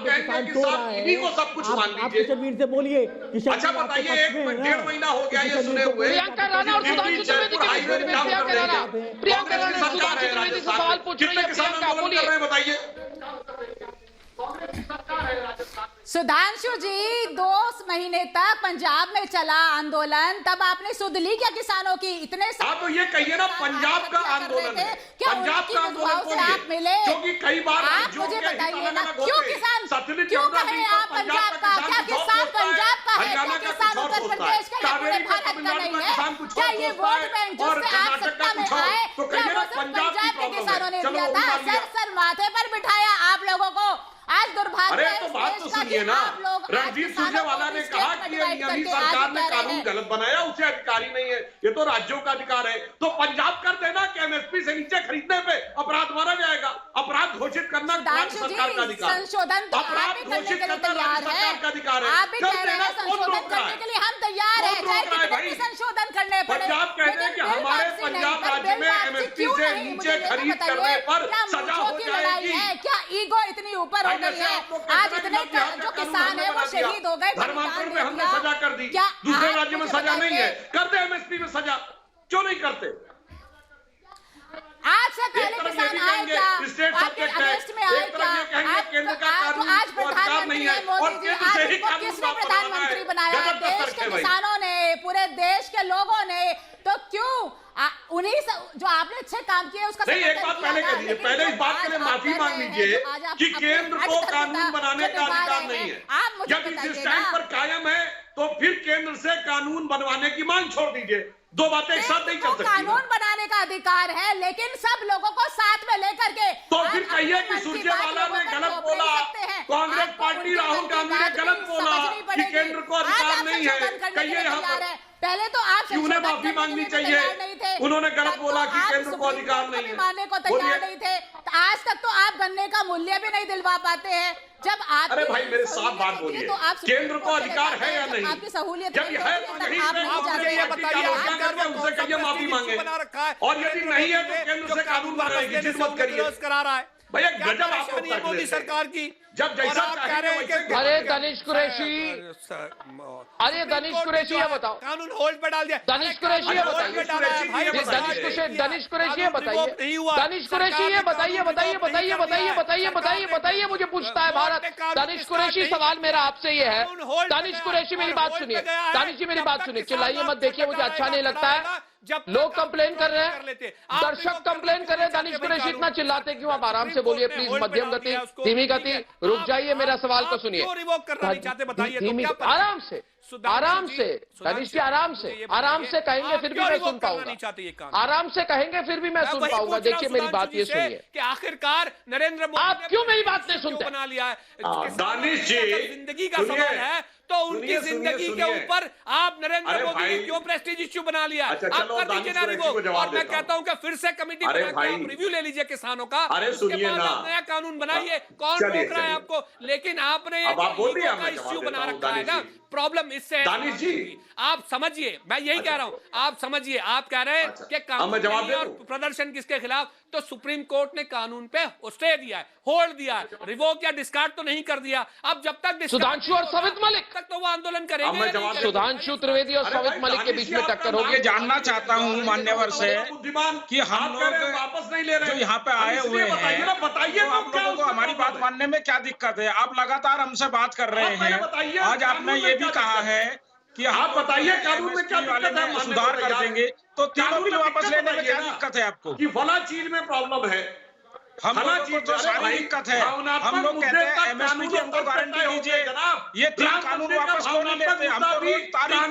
कहेंगे कि साहब इन्हीं को सब कुछ मान लीजिए। किशनवीर से बोलिए। अच्छा बताइए, 1.5 महीना हो गया ये सुने हुए। प्रियंका राणा और दिल्ली जयपुर हाईवे जाम कर देंगे। प्रियंका कांग्रेस की सरकार है राजस्थान सवाल में। पूछ रही कितने है, किसान प्रियंका, आंदोलन कर रहे हैं बताइए। सुधांशु जी, 2 महीने तक पंजाब में चला आंदोलन, तब आपने सुध ली क्या किसानों की? इतने हाँ तो ये कहिए ना पंजाब का आंदोलन है, पंजाब का आंदोलन आप मिले, क्योंकि कई बार आप मुझे बताइए ना, क्यों किसान, क्यों कहे आप पंजाब का? क्या किसान पंजाब का है? क्या किसान उत्तर प्रदेश का या पूरे भारत का नहीं है? क्या ये वोट बैंक जिससे आप सत्ता में आए, क्या वो सिर्फ पंजाब के किसानों ने दिया था? सर माथे पर बिठाया आप लोगों को। आज दुर्भाग्य अरे है तो इस बात देश तो का सुनिए कि ना, आप लोग आज रणदीप किसानों सुरजेवाला को ने स्टेट कहा में कि डिवाइड नवी करके सरकार आज ने कह रहे कानून हैं। गलत बनाया, उसे अधिकारी नहीं है, ये तो राज्यों का अधिकार है। तो पंजाब कर देना कि एमएसपी से नीचे खरीदने पे अपराध माना जाएगा। अपराध घोषित करना राज्य सरकार का अधिकार है, संशोधन तो आप अपराध भी करने घोषित के लिए करना तैयार राज्य सरकार का है, अधिकार है। आप भी कर कह रहे देना, हैं कौन संशोधन रोक रहा करने है? के लिए हम तैयार हैं, कौन चाहे रोक रहा है कितने भाई? भी संशोधन करने पड़े। पंजाब कहते हैं कि लेकिन बिल हमारे वापसी पंजाब नहीं, राज्य बिल में वापसी एमएसपी क्यों से नहीं? नीचे मुझे ये तो खरीद बताइए, करने पर क्या सजा मूर्खों हो की लड़ाई जाएगी। है? क्या ईगो इतनी ऊपर हो गई है? आज इतने जो किसान है वो शहीद हो गए, धर्मांतरण में हमने बलिदान सजा कर दी, क्या दूसरे आप राज्य में मुझे सजा नहीं है, बताइए, कर दे एमएसपी में सजा, क्यों नहीं करते? आज से पहले किसान आए क्या? स्टेट आपके सब्जेक्ट है, अगेंस्ट में आए एक तरफ क्या? ये कहेंगे केंद्र का कानून आज को अधिकार नहीं प्रधानमंत्री है और मोदी जी, केंद्र आज से ही उनको कानून किसने वापस प्रधानमंत्री बनाया? गजब का देश फर्क के है भाई। किसानों ने, पूरे देश के लोगों ने। तो क्यों उन्हीं जो आपने अच्छे काम किए उसका नहीं, एक बात पहले कह दीजिए, पहले इस बात के लिए माफी मांग लीजिए कि केंद्र को कानून बनाने का अधिकार नहीं है। जब इस स्टैंड पर कायम है तो फिर केंद्र से कानून बनवाने की मांग छोड़ दीजिए। दो बातें एक साथ नहीं चल सकती। कानून बनाने का अधिकार है, लेकिन सब लोगों को साथ में लेकर के। तो फिर कहिए कि सुरजेवाला ने गलत बोला, कांग्रेस पार्टी राहुल गांधी ने गलत बोला कि केंद्र को अधिकार नहीं है। कहिए यहाँ पर पहले तो आप उन्हें माफी मांगनी चाहिए, उन्होंने गलत बोला कि केंद्र को अधिकार नहीं है, मानने को तैयार नहीं थे। आज तक तो आप गन्ने का मूल्य भी नहीं दिलवा पाते हैं। जब आप अरे भाई मेरे साथ बात बोलिए, केंद्र को अधिकार है या नहीं? आपकी सहूलियत जब ये है तो यही उनसे कहिए माफी मांगे, और यदि नहीं है तो केंद्र से कानून बनाएगी, जिद मत करिए। करा रहा है भैया गजब आपको मोदी सरकार की। जब जैसा कह रहे हैं कि अरे दनिश कुरैशी, अरे दनिश कुरैशी ये बताओ, कानून होल्ड पे डाल दिया। दनिश कुरैशी ये बताइए, दनिश कुरैशी ये बताइए, दनिश कुरैशी ये बताइए, बताइए मुझे पूछता है भारत। दनिश कुरैशी सवाल मेरा आपसे ये है, दनिश कुरैशी मेरी बात सुनिए, दानिश जी मेरी बात सुनिए, चिल्लाइए मत, देखिए मुझे अच्छा नहीं लगता है। लोग कंप्लेन कर रहे हैं, दर्शक कंप्लेन कर रहे हैं, दानिश कुरैशी इतना चिल्लाते क्यों? आप आराम से बोलिए प्लीज, मध्यम गति, धीमी गति, रुक जाइए, मेरा सवाल तो सुनिए, आराम से, आराम से दानिश जी, आराम से कहेंगे फिर भी मैं सुन पाऊंगा, आराम से कहेंगे फिर भी मैं सुन पाऊंगा। देखिए मेरी बात ये सुनिए कि आखिरकार नरेंद्र मोदी आप क्यों मेरी बात नहीं सुनते? बना लिया है दानिश जी, जिंदगी का सवाल है, तो उनकी जिंदगी के ऊपर आप नरेंद्र मोदी ने क्यों प्रेस्टीज इश्यू बना लिया? आप कर दीजिए ना रिवोक, और मैं कहता हूं कि फिर से कमेटी बना के आप रिव्यू ले लीजिए किसानों का, उसके बाद आप नया कानून बनाइए। कौन रोक रहा है आपको? लेकिन आपने इश्यू बना रखा है ना, प्रॉब्लम इससे है। आप समझिए, मैं यही कह रहा हूं, आप समझिए, आप कह रहे हैं कि कानून और प्रदर्शन किसके खिलाफ? तो सुप्रीम कोर्ट ने कानून पे स्टे दिया है, होल्ड दिया है, रिवोक या डिस्कार्ड तो नहीं कर दिया। अब जब तक सुधांशु और सवित मलिक तक तो वो आंदोलन करेंगे। सुधांशु त्रिवेदी और सवित मलिक के बीच में टक्कर होगी। ये जानना चाहता हूँ मान्यवर से कि हम लोग वापस नहीं ले रहे जो यहाँ पे आए हुए हैं, बताइए आप लोगों को हमारी बात मानने में क्या दिक्कत है? आप लगातार हमसे बात कर रहे हैं, आज आपने ये भी कहा है कि आप बताइए कानून में क्या दिक्कत है, सुधार कर देंगे, तो तीनों बिल वापस लेने में क्या दिक्कत है आपको? कि फला चीज में प्रॉब्लम है, हम लोगों को तो सारी दिक्कत है। हम लोग कहते हैं एमएसपी के अंदर गारंटी दीजिए, ये 3 कानून वापस क्यों नहीं लेते? हम तो रोज तारीख पे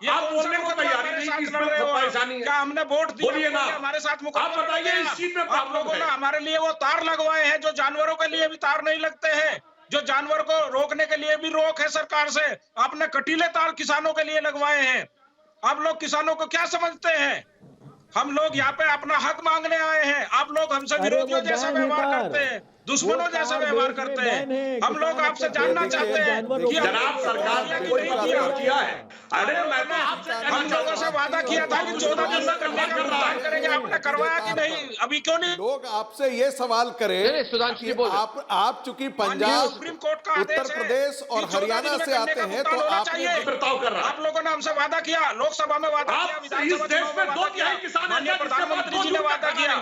आप बोलने को तैयारी नहीं, परेशानी क्या हमने वोट दिया ना? हमारे साथ आप बताइए इस चीज में आप लोगों ने हमारे लिए वो तार लगवाए हैं जो जानवरों के लिए भी तार नहीं लगते हैं, जो जानवर को रोकने के लिए भी रोक है सरकार से। आपने कटीले तार किसानों के लिए लगवाए हैं। आप लोग किसानों को क्या समझते हैं? हम लोग यहाँ पे अपना हक मांगने आए हैं, आप लोग हमसे विरोधियों जैसा व्यवहार करते हैं। दुश्मनों जैसा व्यवहार करते हैं। हम लोग आपसे जानना चाहते हैं कि जनाब सरकार ने कोई बदलाव किया है? अरे मैं तो आपसे हम लोगों से वादा किया था कि 14 दिन में करने का भुगतान करेंगे, आपने करवाया कि नहीं? अभी क्यों नहीं? लोग आपसे ये सवाल करें कि आप चूंकि पंजाब, सुप्रीम कोर्ट का उत्तर प्रदेश और हरियाणा से आते हैं तो आप लोगों ने हमसे वादा किया, लोकसभा में वादा किया, विधानसभा चुनाव में वादा किया, माननीय प्रधानमंत्री जी ने वादा किया।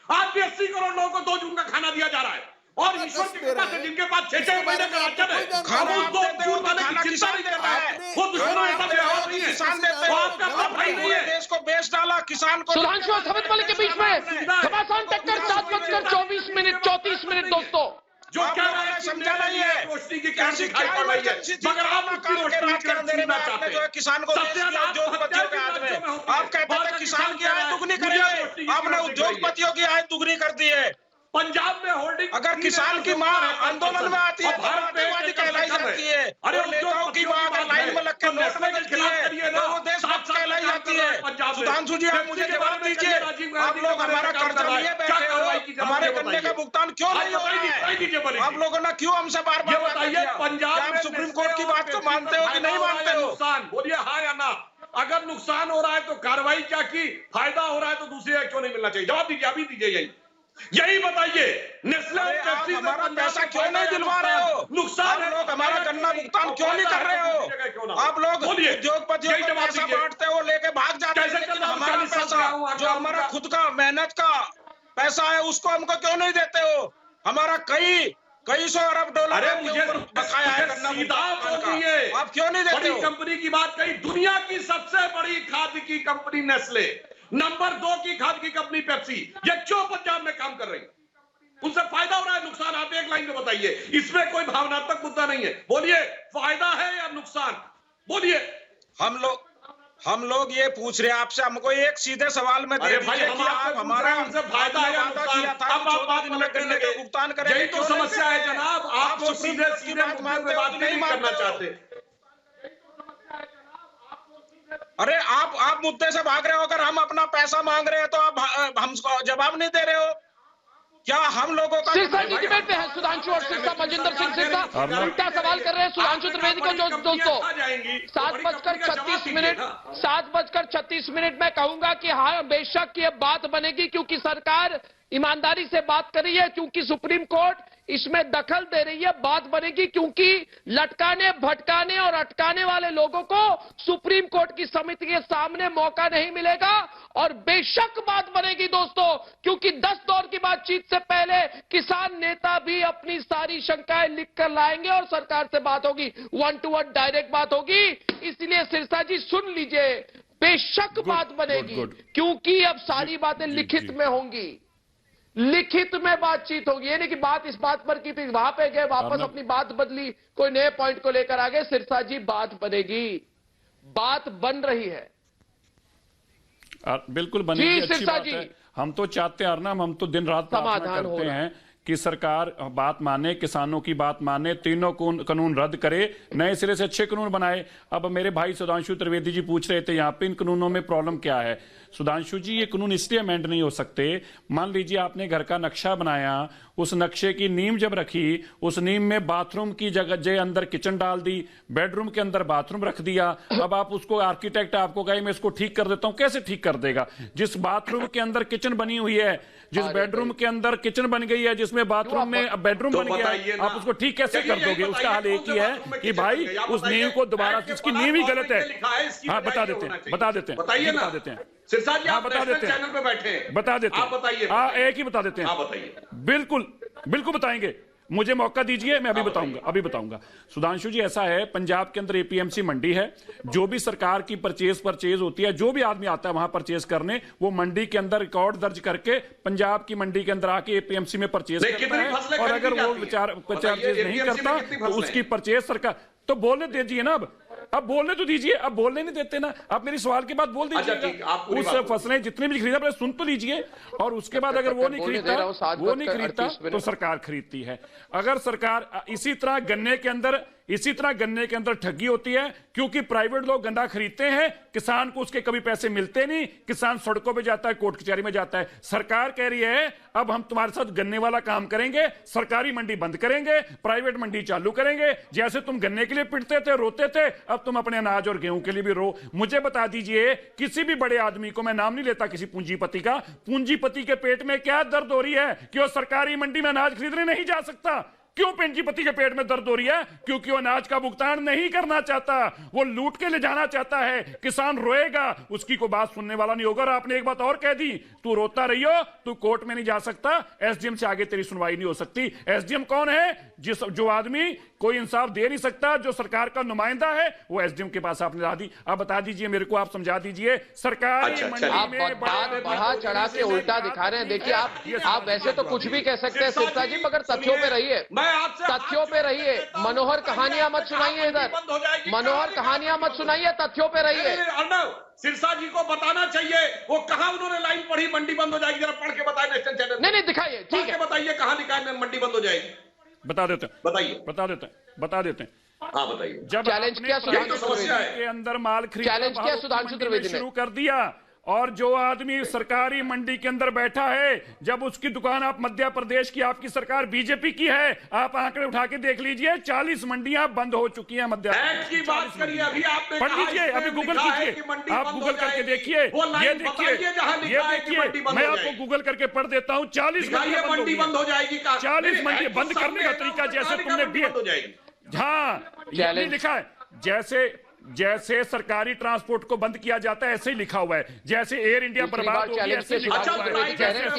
आज भी 80 करोड़ लोगों को 2 जून का खाना दिया जा रहा है और ईश्वर की कृपा से जिनके पास 6-6 महीने का राशन है, खाना दो जून वाले की चिंता नहीं कर रहा है। वो दुश्मनों ऐसा व्यवहार नहीं है, किसान देते हैं, आपका भाई नहीं है। देश को बेच डाला, किसान को। सुधांशु और समित मलिक के बीच में घमासान टक्कर 7:24 दोस्तों। जो क्या है समझा नहीं है, रोशनी की कैसी क्या इमरजेंसी थी, मगर आप उसकी राजकारण देने में आपने जो है किसान को उद्योगपतियों के हाथ में। आप कहते थे किसान की आय दुगनी करिए, आपने उद्योगपतियों की आय दुगनी कर दी है। पंजाब में होल्डिंग, अगर किसान की मां आंदोलन में आती है तो भारतवादी कहलाई जाती है, अरे नेताओं की मां अगर लाइन में लग के नोट में गिरती है तो वो देशभक्त कहलाई जाती है। सुधांशु जी, आप मुझे जवाब दीजिए, आप लोग हमारा कर्जा लिए बैठे हो, हमारे गन्ने का भुगतान क्यों नहीं हो रहा है? आप लोगों ने क्यों हमसे बार-बार बताइए, पंजाब आप सुप्रीम कोर्ट की बात को मानते हो कि नहीं मानते हो? नुकसान बोलिए हाँ या ना। अगर नुकसान हो रहा है तो कार्रवाई क्या की, फायदा हो रहा है तो दूसरे क्यों नहीं मिलना चाहिए? जवाब दीजिए, अभी दीजिए, यही बताइए। नेस्ले और पेप्सी हमारा पैसा क्यों नहीं दिलवा रहे हो? नुकसान लोग हमारा गन्ना भुगतान क्यों नहीं कर रहे हो? आप लोग उद्योगपतियों को पैसा बांटते हो, लेके भाग जाते हैं, लेकिन हमारा पैसा जो हमारा खुद का मेहनत का पैसा है उसको हमको क्यों नहीं देते हो? हमारा कई सौ अरब डॉलर बकाया है गन्ना भुगतान का, आप क्यों नहीं देते हो? कंपनी की बात कही, दुनिया की सबसे बड़ी खाद्य की कंपनी नेस्ले, नंबर 2 की खाद्य की कंपनी पेप्सी, ये क्यों पंजाब में काम कर रही? उनसे फायदा हो रहा है, नुकसान? आप एक लाइन में बताइए, इसमें कोई भावनात्मक मुद्दा नहीं है। बोलिए, फायदा है या नुकसान? बोलिए। हम लोग ये पूछ रहे हैं आपसे, हमको एक सीधे सवाल में दे दीजिए कि आप हमारा हमसे फायदा है या नुकसान? अब आप बात दिन में गन्ने का भुगतान करेंगे। यही तो समस्या है जनाब, आप सीधे बात नहीं करना चाहते। अरे आप मुद्दे से भाग रहे हो। अगर हम अपना पैसा मांग रहे हैं तो आप हमको जवाब नहीं दे रहे हो। क्या हम लोगों का सिरसा जी डिबेट पे है, सुधांशु और सिरसा, मजिंदर सिंह सिरसा उल्टा सवाल कर रहे हैं सुधांशु त्रिवेदी को। दोस्तों 7:36 मैं कहूंगा कि हाँ बेशक ये बात बनेगी, क्योंकि सरकार ईमानदारी से बात कर रही है, क्योंकि सुप्रीम कोर्ट इसमें दखल दे रही है। बात बनेगी क्योंकि लटकाने, भटकाने और अटकाने वाले लोगों को सुप्रीम कोर्ट की समिति के सामने मौका नहीं मिलेगा, और बेशक बात बनेगी दोस्तों, क्योंकि 10 दौर की बातचीत से पहले किसान नेता भी अपनी सारी शंकाएं लिखकर लाएंगे और सरकार से बात होगी, 1 to 1 डायरेक्ट बात होगी। इसलिए सिरसा जी सुन लीजिए, बेशक बात बनेगी, क्योंकि अब सारी बातें लिखित में होंगी, लिखित में बातचीत होगी। ये नहीं कि बात इस बात पर की थी, वहां पे गए, वापस अपनी बात बदली, कोई नए पॉइंट को लेकर आ गए। सिरसा जी बात बनेगी, बात बन रही है, बिल्कुल बनेगी, अच्छी बात है। हम तो चाहते हैं अर्नब, हम तो दिन रात प्रार्थना करते हैं कि सरकार बात माने, किसानों की बात माने, तीनों कानून रद्द करे, नए सिरे से अच्छे कानून बनाए। अब मेरे भाई सुधांशु त्रिवेदी जी पूछ रहे थे यहाँ पे इन कानूनों में प्रॉब्लम क्या है। सुधांशु जी, ये कानून इसलिए अमेंड नहीं हो सकते, मान लीजिए आपने घर का नक्शा बनाया, उस नक्शे की नींव जब रखी, उस नींव में बाथरूम की जगह अंदर किचन डाल दी, बेडरूम के अंदर बाथरूम रख दिया, अब आप उसको आर्किटेक्ट आपको कहे मैं इसको ठीक कर देता हूं, कैसे ठीक कर देगा? जिस बाथरूम के अंदर किचन बनी हुई है, जिस बेडरूम के अंदर किचन बन गई है, जिसमें बाथरूम में बेडरूम बन गया है, आप उसको ठीक कैसे कर दोगे? उसका हल एक ही है कि भाई उस नींव को दोबारा, जिसकी नींव ही गलत है, हाँ बता देते हैं, बता देते हैं सिरसा जी, आप बता देते हैं, चैनल पे बैठे हैं, बता देते हैं, आप बताइए, हाँ एक ही बता देते हैं, बताइए, बिल्कुल बताएंगे, मुझे मौका दीजिए, मैं अभी बताऊंगा। सुधांशु जी, ऐसा है, पंजाब के अंदर एपीएमसी मंडी है, जो भी सरकार की परचेज होती है, जो भी आदमी आता है वहां परचेज करने, वो मंडी के अंदर रिकॉर्ड दर्ज करके पंजाब की मंडी के अंदर आके एपीएमसी में परचेज करता है, और अगर वो परचेज नहीं करता तो उसकी परचेज सरकार, तो बोलने दीजिए ना, अब बोलने तो दीजिए, अब बोलने नहीं देते ना, आप मेरी सवाल के बाद बोल दीजिएगा। उस फसलें जितने भी खरीदा पहले सुन तो लीजिए, और उसके बाद अगर वो नहीं खरीदता तो सरकार खरीदती है। अगर सरकार इसी तरह गन्ने के अंदर इसी तरह गन्ने के अंदर ठगी होती है, क्योंकि प्राइवेट लोग गन्ना खरीदते हैं, किसान को उसके कभी पैसे मिलते नहीं, किसान सड़कों पे जाता है, कोर्ट कचहरी में जाता है। सरकार कह रही है अब हम तुम्हारे साथ गन्ने वाला काम करेंगे, सरकारी मंडी बंद करेंगे, प्राइवेट मंडी चालू करेंगे। जैसे तुम गन्ने के लिए पिटते थे, रोते थे, अब तुम अपने अनाज और गेहूं के लिए भी रो। मुझे बता दीजिए, किसी भी बड़े आदमी को, मैं नाम नहीं लेता किसी पूंजीपति का, पूंजीपति के पेट में क्या दर्द हो रही है कि वो सरकारी मंडी में अनाज खरीदने नहीं जा सकता? क्यों पूंजीपति के पेट में दर्द हो रही है? क्योंकि वो अनाज का भुगतान नहीं करना चाहता, वो लूट के ले जाना चाहता है। किसान रोएगा, उसकी कोई बात सुनने वाला नहीं होगा। और आपने एक बात और कह दी, तू रोता रहियो, तू कोर्ट में नहीं जा सकता, एसडीएम से आगे तेरी सुनवाई नहीं हो सकती। एसडीएम कौन है? जो आदमी कोई इंसाफ दे नहीं सकता, जो सरकार का नुमाइंदा है, वो एसडीएम के पास आपने ला दी। अब बता दीजिए मेरे को, आप समझा दीजिए, सरकारी आप बढ़ा चढ़ा के उल्टा दिखा रहे हैं। देखिए आप वैसे तो कुछ भी कह सकते हैं सिरसा जी, मगर तथ्यों पे रहिए, तथ्यों पे रहिए। मनोहर कहानियां मत सुनाइए, इधर मनोहर कहानियां मत सुनाइए, तथ्यों पे रहिए। सिरसा जी को बताना चाहिए वो कहां उन्होंने लाइन पढ़ी मंडी बंद हो जाएगी, जरा पढ़ के बताइए नेशनल चैनल। नहीं दिखाइए, ठीक है, बताइए कहां लिखा है मंडी बंद हो जाएगी। बता देते हैं, बता देते हैं। हाँ बताइए। जब चैलेंज किया सुधांशु त्रिवेदी के अंदर माल चैलेंज किया सुधांशु त्रिवेदी ने शुरू कर दिया, और जो आदमी सरकारी मंडी के अंदर बैठा है, जब उसकी दुकान, आप मध्य प्रदेश की आपकी सरकार बीजेपी की है, आप आंकड़े उठा के देख लीजिए, 40 मंडियां बंद हो चुकी हैं मध्य प्रदेश की। बात करिए, अभी आपने पढ़ लीजिए, अभी गूगल कीजिए, आप गूगल करके देखिए, ये देखिए, मैं आपको गूगल करके पढ़ देता हूँ। 40 मंडी बंद हो जाएगी, 40 मंडी बंद करने का तरीका जैसे तुमने भी, हाँ ये लिखा है, जैसे सरकारी ट्रांसपोर्ट को बंद किया जाता है ऐसे ही लिखा हुआ है, जैसे एयर इंडिया बर्बाद हो गई ऐसे लिखा हुआ है।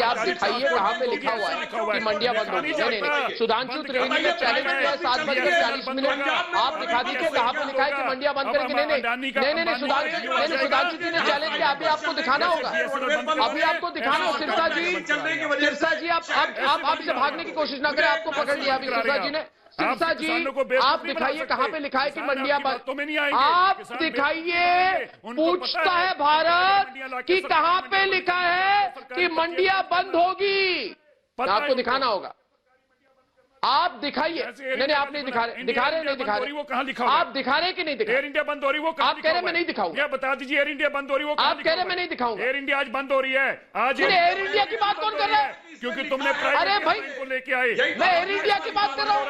आप दिखाइए कहां पे लिखा हुआ है कि मंडियां बंद होगी। नहीं, सुधांशु त्रिवेदी ने चैलेंज किया 7:40 आप दिखा दीजिए कहां पे लिखा है कि मंडियां बंद करेंगे। नहीं, सुधांशु जी ने चैलेंज किया, अभी आपको दिखाना होगा, अभी आपको दिखाना हो। सिरसा जी आप आपसे भागने की कोशिश ना करें, आपको पकड़ लिया अभी सिरसा जी ने। सिरसा जी आप दिखाइए कहां पे लिखा है कि मंडियां बंद, आप दिखाइए। पूछता है भारत कि कहां पे लिखा है कि मंडियां बंद होगी, आपको दिखाना होगा। आप दिखाइए। नहीं आप नहीं दिखा रहे नहीं दिखा रहे, वो कहां लिखा? आप दिखा रहे कि नहीं दिखा? एयर इंडिया बंद हो रही, वो आप कह रहे मैं नहीं दिखाऊंगा। बता दीजिए, एयर इंडिया बंद हो रही, वो आप कह रहे मैं नहीं दिखाऊंगा। एयर इंडिया आज बंद हो रही है, आज एयर इंडिया की बात कौन कर रहा है? क्योंकि तुमने अरे भाई को लेके आए। मैं एयर इंडिया की बात कर रहा हूँ,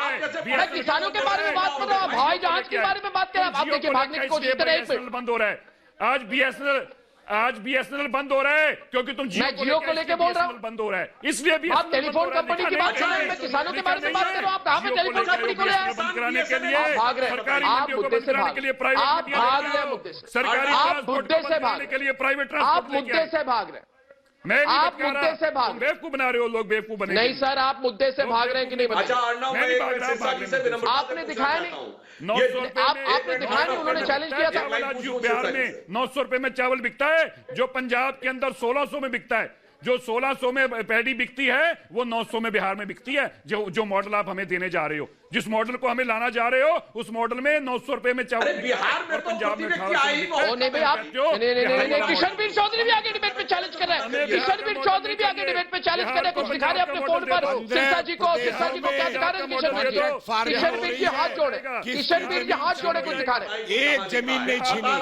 मैं किसानों के बारे में बात कर रहा हूँ, हवाई जहाज के बारे में बात कर रहा हूँ। आप देखिए भागने की कोशिश कर रहे हैं, बंद हो रहा है। आज बीएसएनएल बंद हो रहा है क्योंकि तुम जियो को लेके बोल रहा हूँ, बंद हो रहा है, इसलिए भी आप टेलीफोन कंपनी की बात कर रहे हैं, मैं किसानों के बारे में बात कर रहा हूँ। आप कहाँ पे टेलीफोन कंपनी को ले आए? बंद कराने के लिए, भाग रहे हैं आप मुद्दे से, के लिए प्राइवेट, आप भाग रहे हैं मुद्दे से, सरकारी आप मुद्दे से भाग के लिए प्राइवेट, आप मुद्दे से भाग रहे हैं, आप मुद्दे से भाग, बेवकूफ बना रहे हो लोग, बेवकूफ बने। नहीं सर, आप मुद्दे से भाग रहे हैं कि नहीं? आपने दिखाया नहीं, 900 रुपए आपने दिखाया नहीं, उन्होंने चैलेंज किया था। बिहार में 900 रुपए में चावल बिकता है, जो पंजाब के अंदर 1600 में बिकता है, जो 1600 में पैडी बिकती है वो 900 में बिहार में बिकती है। जो मॉडल आप हमें देने जा रहे हो, जिस मॉडल को हमें लाना जा रहे हो, उस मॉडल में 900 रुपए में चावल बिहार में, पंजाब में किशनवीर चौधरी भी आगे डिबेट में चैलेंज कर रहे हैं, किशनवीर चौधरी भी आगे डिबेट में चैलेंज कर रहे हैं, कुछ दिखा रहे हैं अपने फोन पर। सिरसा जी को क्या दिखा रहे हैं? किशनवीर जी हाथ जोड़े, किशनवीर जी हाथ जोड़े, कुछ दिखा रहे हैं। एक जमीन नहीं छीनी,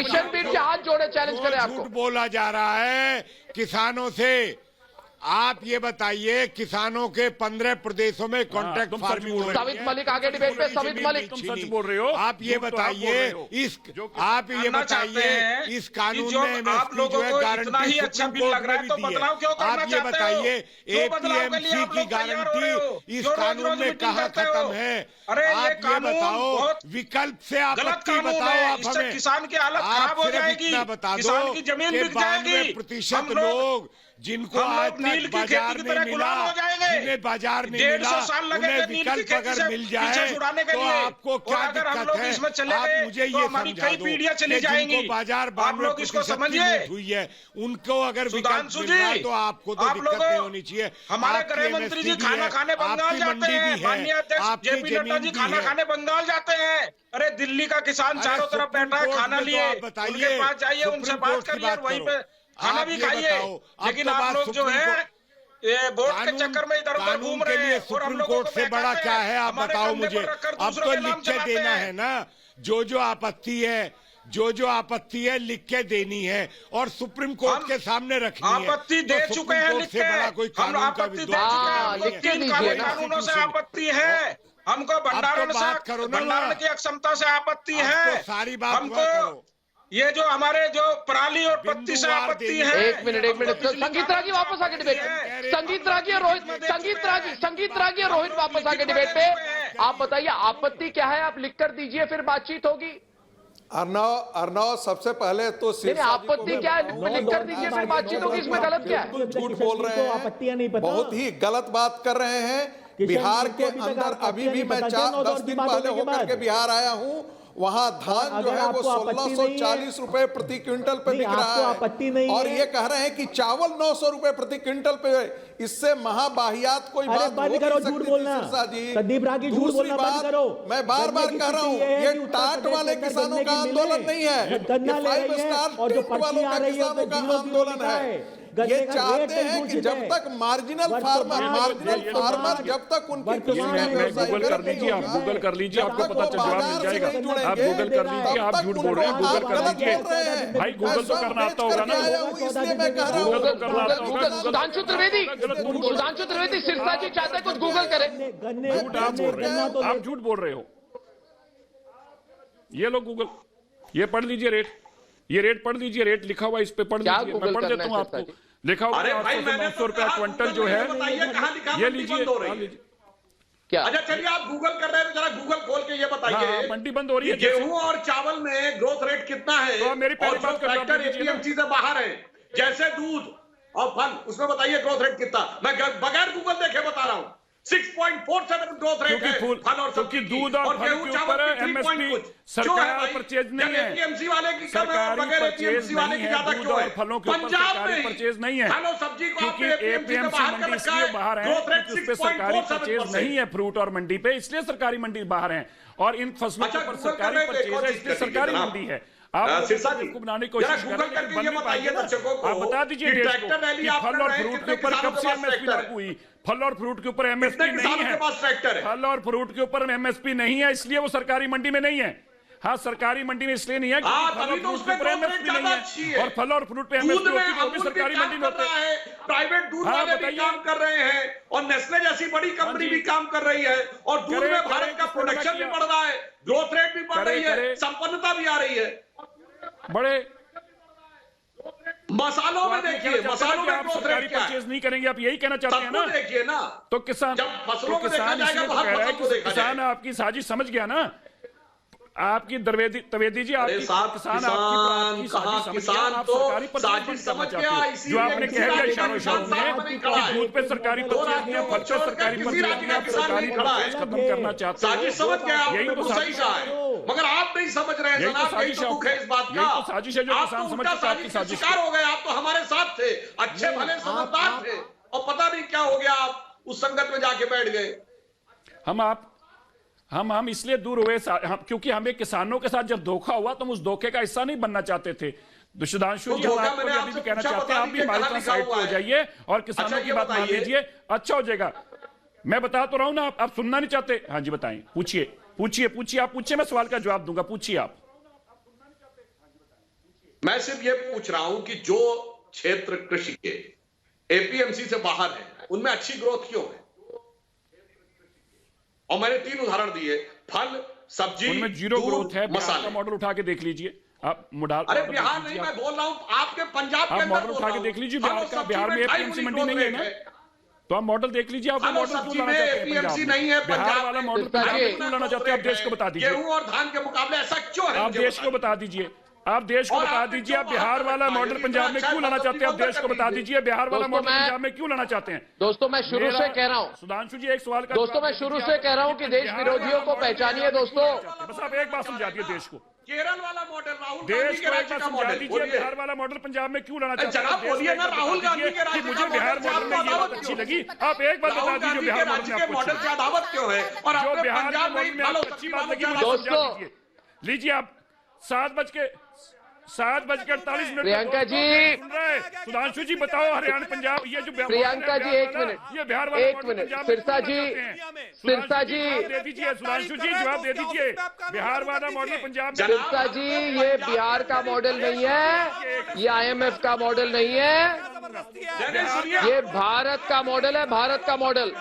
किशनवीर जी हाथ जोड़े, चैलेंज करें आपको। बोला जा रहा है किसानों से। आप ये बताइए, किसानों के 15 प्रदेशों में कॉन्ट्रैक्ट फार्मिंग हो रही है। सवित मलिक आगे डिबेट पे, सवित मलिक तुम सच बोल रहे हो। आप ये बताइए, इस कानून में आप लोगों को इतना ही अच्छा बिल लग रहा है तो बदलाव क्यों करना आप ये बताइए, एपीएमसी की गारंटी इस कानून में कहाँ खत्म है? अरे आप ये बताओ, विकल्प से आपत्ति बताओ आप हमें। किसान की हालत खराब हो जाएगी, बता दो किसान की जमीन बिक जाएगी। 92% लोग जिनको आज तक बाजार नहीं मिला, जिन्हें बाजार नहीं मिला, उन्हें विकल्प अगर मिल जाए तो आपको क्या दिक्कत है? आप मुझे ये समझा दो कि जिनको बाजार 92% हुई है, उनको अगर विकल्प मिल रहा है तो आपको तो दिक्कत नहीं होनी चाहिए। हमारे गृह मंत्री जी खाना खाने बंगाल जाते हैं, माननीय अध्यक्ष जेपी नड्डा जी खाना खाने बंगाल जाते हैं। अरे दिल्ली का किसान चारों तरफ बैठा है खाना लिए, उनके पास जाइए, उनसे बात करिए, वहीं पे खाना भी खाइए। लेकिन आप लोग जो है ये वोट के चक्कर में इधर उधर घूम रहे हैं। सुप्रीम कोर्ट से बड़ा क्या है आप बताओ मुझे। अब तो लिख के देना है ना, जो आपत्ति है लिख के देनी है और सुप्रीम कोर्ट के सामने रखनी है। आपत्ति दे चुके हैं लिख के, हम आपत्ति दे चुके हैं। कानूनों से आपत्ति है हमको, भंडारण की अक्षमता से आपत्ति है सारी बात हमको, ये जो हमारे जो पराली और पत्ती से आपत्ति है। एक मिनट संगीत रागी वापस आके डिबेट पे, संगीत रागी और रोहित वापस आके डिबेट पे। आप बताइए आपत्ति क्या है, आप लिख कर दीजिए फिर बातचीत होगी। अर्नव सबसे पहले तो आपत्ति क्या है लिख कर दीजिए फिर बातचीत होगी, इसमें गलत क्या है? झूठ बोल रहे हैं, बहुत ही गलत बात कर रहे हैं। बिहार के अंदर अभी भी मैं 10 दिन पहले होकर के बिहार आया हूं, वहां धान जो है वो 1640 रुपए प्रति क्विंटल पे बिक रहा है और ये कह रहे हैं कि चावल 900 रुपए प्रति क्विंटल पे। इससे महाबाहियात कोई बात बंद करो झूठ बोलना, संदीप रागी झूठ बोलना बंद करो। मैं बार बार कह रहा हूँ ये टाट वाले किसानों का आंदोलन नहीं है, गन्ना ले रही है और जो पर्ची आ रही है किसानों का आंदोलन है। ये चाहते हैं कि जब तक मार्जिनल फार्मर जब तक उनकी गूगल कर लीजिए, आप गूगल कर लीजिए, आपको पता चल जवाब मिल जाएगा। आप गूगल कर लीजिए, आप झूठ बोल रहे हैं, गूगल कर लीजिए भाई, गूगल तो करना आता होगा ना, गूगल तो करना आता होगा। सुधांशु त्रिवेदी सिरसा जी चाहते हैं कुछ गूगल करें। झूठ आप बोल रहे हो, आप झूठ बोल रहे हो। ये लो गूगल, ये पढ़ लीजिए रेट, ये रेट पढ़ लीजिए, रेट लिखा हुआ इस पे पढ़ लीजिए, मैं पढ़ देता हूँ आपको। लिखा हुआ 800 रुपया क्विंटल जो है, ये लीजिए क्या। अच्छा चलिए आप गूगल कर रहे हैं तो जरा गूगल खोल के ये बताइए मंडी बंद हो रही है, गेहूं और चावल में ग्रोथ रेट कितना है तो मेरी पहली बात फैक्टर एपीएमसी से बाहर है, जैसे दूध और फल, उसमें बताइए ग्रोथ रेट कितना। मैं बगैर गूगल देखे बता रहा हूँ 6.47 ग्रोथ रेट है फल और सब्जी, दूध और फल के ऊपर एमएसपी सरकार परचेज नहीं है, एपीएमसी वाले की कम है और बगैर एपीएमसी वाले की ज्यादा क्यों है? फलों के ऊपर सरकारी परचेज नहीं है, फल और सब्जी को क्योंकि एपीएमसी मंडी इसलिए बाहर है क्योंकि उस पे सरकारी परचेज नहीं है, फ्रूट और मंडी पे, इसलिए सरकारी मंडी बाहर है। और इन फसलों के ऊपर सरकारी परचेज है, इसलिए सरकारी मंडी है। आप इसको बनाने की कोशिश कर रहे हैं, बन नहीं पाएंगे ना। आप बता दीजिए देश को कि फल और फ्रूट के ऊपर कब से एमएसपी लागू हुई? फल और फ्रूट के ऊपर एमएसपी नहीं है, फल और फ्रूट के ऊपर एमएसपी नहीं है, इसलिए वो सरकारी मंडी में नहीं है। हाँ, सरकारी मंडी में इसलिए नहीं है क्योंकि फल और फ्रूट के ऊपर एमएसपी नहीं है, और फल और फ्रूट पे एमएसपी होती है वो भी सरकारी मंडी में होता है। प्राइवेट दूध वाले भी काम कर रहे हैं और नेस्ले जैसी बड़ी कंपनी भी काम कर रही है और दूध में भारत का प्रोडक्शन भी बढ़ रहा है, ग्रोथ रेट भी बढ़ रही है, संपन्नता भी आ रही है। बड़े मसालों में देखिए, मसालों में ग्रोथ रेट क्या है? परचेज नहीं करेंगे, आप यही कहना चाहते हैं ना? देखिए ना, तो किसान इसलिए तो कह रहा है कि किसान आपकी साजिश समझ गया ना। आपकी त्रिवेदी जी, आपकी किसान आपकी साजिश समझ गया, आप सरकारी परचेज करना चाहते हैं, जो आपने कह दिया इशारों में कि दूध पे सरकारी परचेज नहीं है, फल पे सरकारी परचेज नहीं है, आप सरकारी परचेज खत्म करना चाहते हैं। यही तो साजिश है, मगर आप नहीं समझ रहे हैं जनाब, यही तो दुख है इस बात का। यही तो साजिश है जो किसान समझ सकता है, आपकी साजिश शिकार हो गए। आप तो हमारे साथ थे, अच्छे भले समझदार थे, और पता नहीं क्या हो गया, आप उस संगत में जाके बैठ गए। हम इसलिए दूर हुए क्योंकि हमें किसानों के साथ जब धोखा हुआ तो हम उस धोखे का हिस्सा नहीं बनना चाहते थे। सुधांशु जी, हम आपको अभी भी कहना चाहते हैं, आप भी हमारे साथ साइड हो जाइए और किसानों की बात मान लीजिए, अच्छा हो जाएगा। मैं बता तो रहा हूं ना, आप सुनना नहीं चाहते। हाँ जी बताएं, पूछिए, आप पूछिए, मैं सवाल का जवाब दूंगा, पूछिए आप। मैं सिर्फ ये पूछ रहा हूं कि जो क्षेत्र कृषि के एपीएमसी से बाहर है उनमें अच्छी ग्रोथ क्यों है? और मैंने 3 उदाहरण दिए, फल, सब्जी, उनमें जीरो ग्रोथ है। बिहार का मॉडल उठा के देख लीजिए आप। अरे बिहार नहीं, मैं बोल रहा हूं आपके पंजाब के अंदर मॉडल उठा के देख लीजिए बिहार में एपीएमसी मंडी नहीं है ना, तो आप मॉडल देख लीजिए। आप मॉडल क्यों लाना चाहते हैं पंजाब? बिहार वाला मॉडल पंजाब में क्यों लाना चाहते हैं? आप देश को बता दीजिए। गेहूं और धान के मुकाबले ऐसा क्यों है? आप देश को बता दीजिए, आप देश को बता दीजिए, आप बिहार वाला मॉडल पंजाब में क्यों लाना चाहते हैं? आप देश को बता दीजिए, बिहार वाला मॉडल पंजाब में क्यों लाना चाहते हैं? दोस्तों मैं शुरू से कह रहा हूं, सुधांशु जी एक सवाल का दोस्तों मैं शुरू से कह रहा हूं कि देश विरोधियों को पहचानिए दोस्तों। बस आप एक बात समझा दिए देश को, केरल वाला मॉडल, राहुल देश को एक बात समझा दीजिए, बिहार वाला मॉडल पंजाब में क्यों लाना चाहते हैं? बोलिए ना, राहुल गांधी के राज्य मुझे बिहार मॉडल में ये बात अच्छी लगी, आप एक बात बता दीजिए बिहार मॉडल की अदावत क्यों है और जो बिहार मॉडल में आपको अच्छी बात लगी मुझे समझा दीजिए। लीजिए आप 7 7:48 प्रियंका जी, सुधांशु जी बताओ, हरियाणा पंजाब ये जो प्रियंका जी एक मिनट, ये बिहार वाले एक मिनट, सिरसा जी दे दीजिए, सुधांशु जी जवाब दे दीजिए। बिहार वाला मॉडल पंजाब में, सिरसा जी ये बिहार का मॉडल नहीं है, ये IMF का मॉडल नहीं है, ये भारत का मॉडल है, भारत का मॉडल।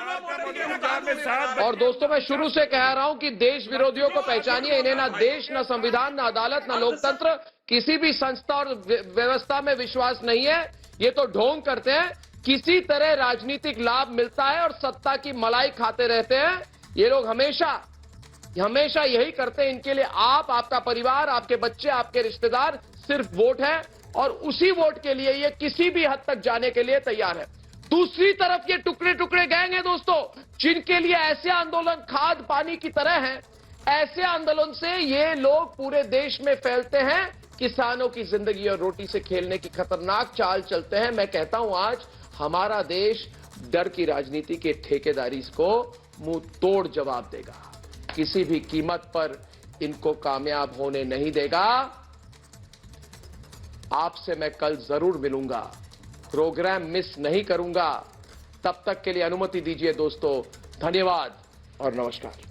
और दोस्तों मैं शुरू से कह रहा हूं कि देश विरोधियों को पहचानिए, इन्हें ना देश, ना संविधान, ना अदालत, ना लोकतंत्र, किसी भी संस्था और व्यवस्था में विश्वास नहीं है। ये तो ढोंग करते हैं, किसी तरह राजनीतिक लाभ मिलता है और सत्ता की मलाई खाते रहते हैं। ये लोग हमेशा यही करते हैं। इनके लिए आप, आपका परिवार, आपके बच्चे, आपके रिश्तेदार सिर्फ वोट है, और उसी वोट के लिए ये किसी भी हद तक जाने के लिए तैयार है। दूसरी तरफ ये टुकड़े टुकड़े गैंग है दोस्तों, जिनके लिए ऐसे आंदोलन खाद पानी की तरह हैं। ऐसे आंदोलन से ये लोग पूरे देश में फैलते हैं, किसानों की जिंदगी और रोटी से खेलने की खतरनाक चाल चलते हैं। मैं कहता हूं आज हमारा देश डर की राजनीति के ठेकेदारी को मुंह तोड़ जवाब देगा, किसी भी कीमत पर इनको कामयाब होने नहीं देगा। आपसे मैं कल जरूर मिलूंगा, प्रोग्राम मिस नहीं करूंगा। तब तक के लिए अनुमति दीजिए दोस्तों, धन्यवाद और नमस्कार।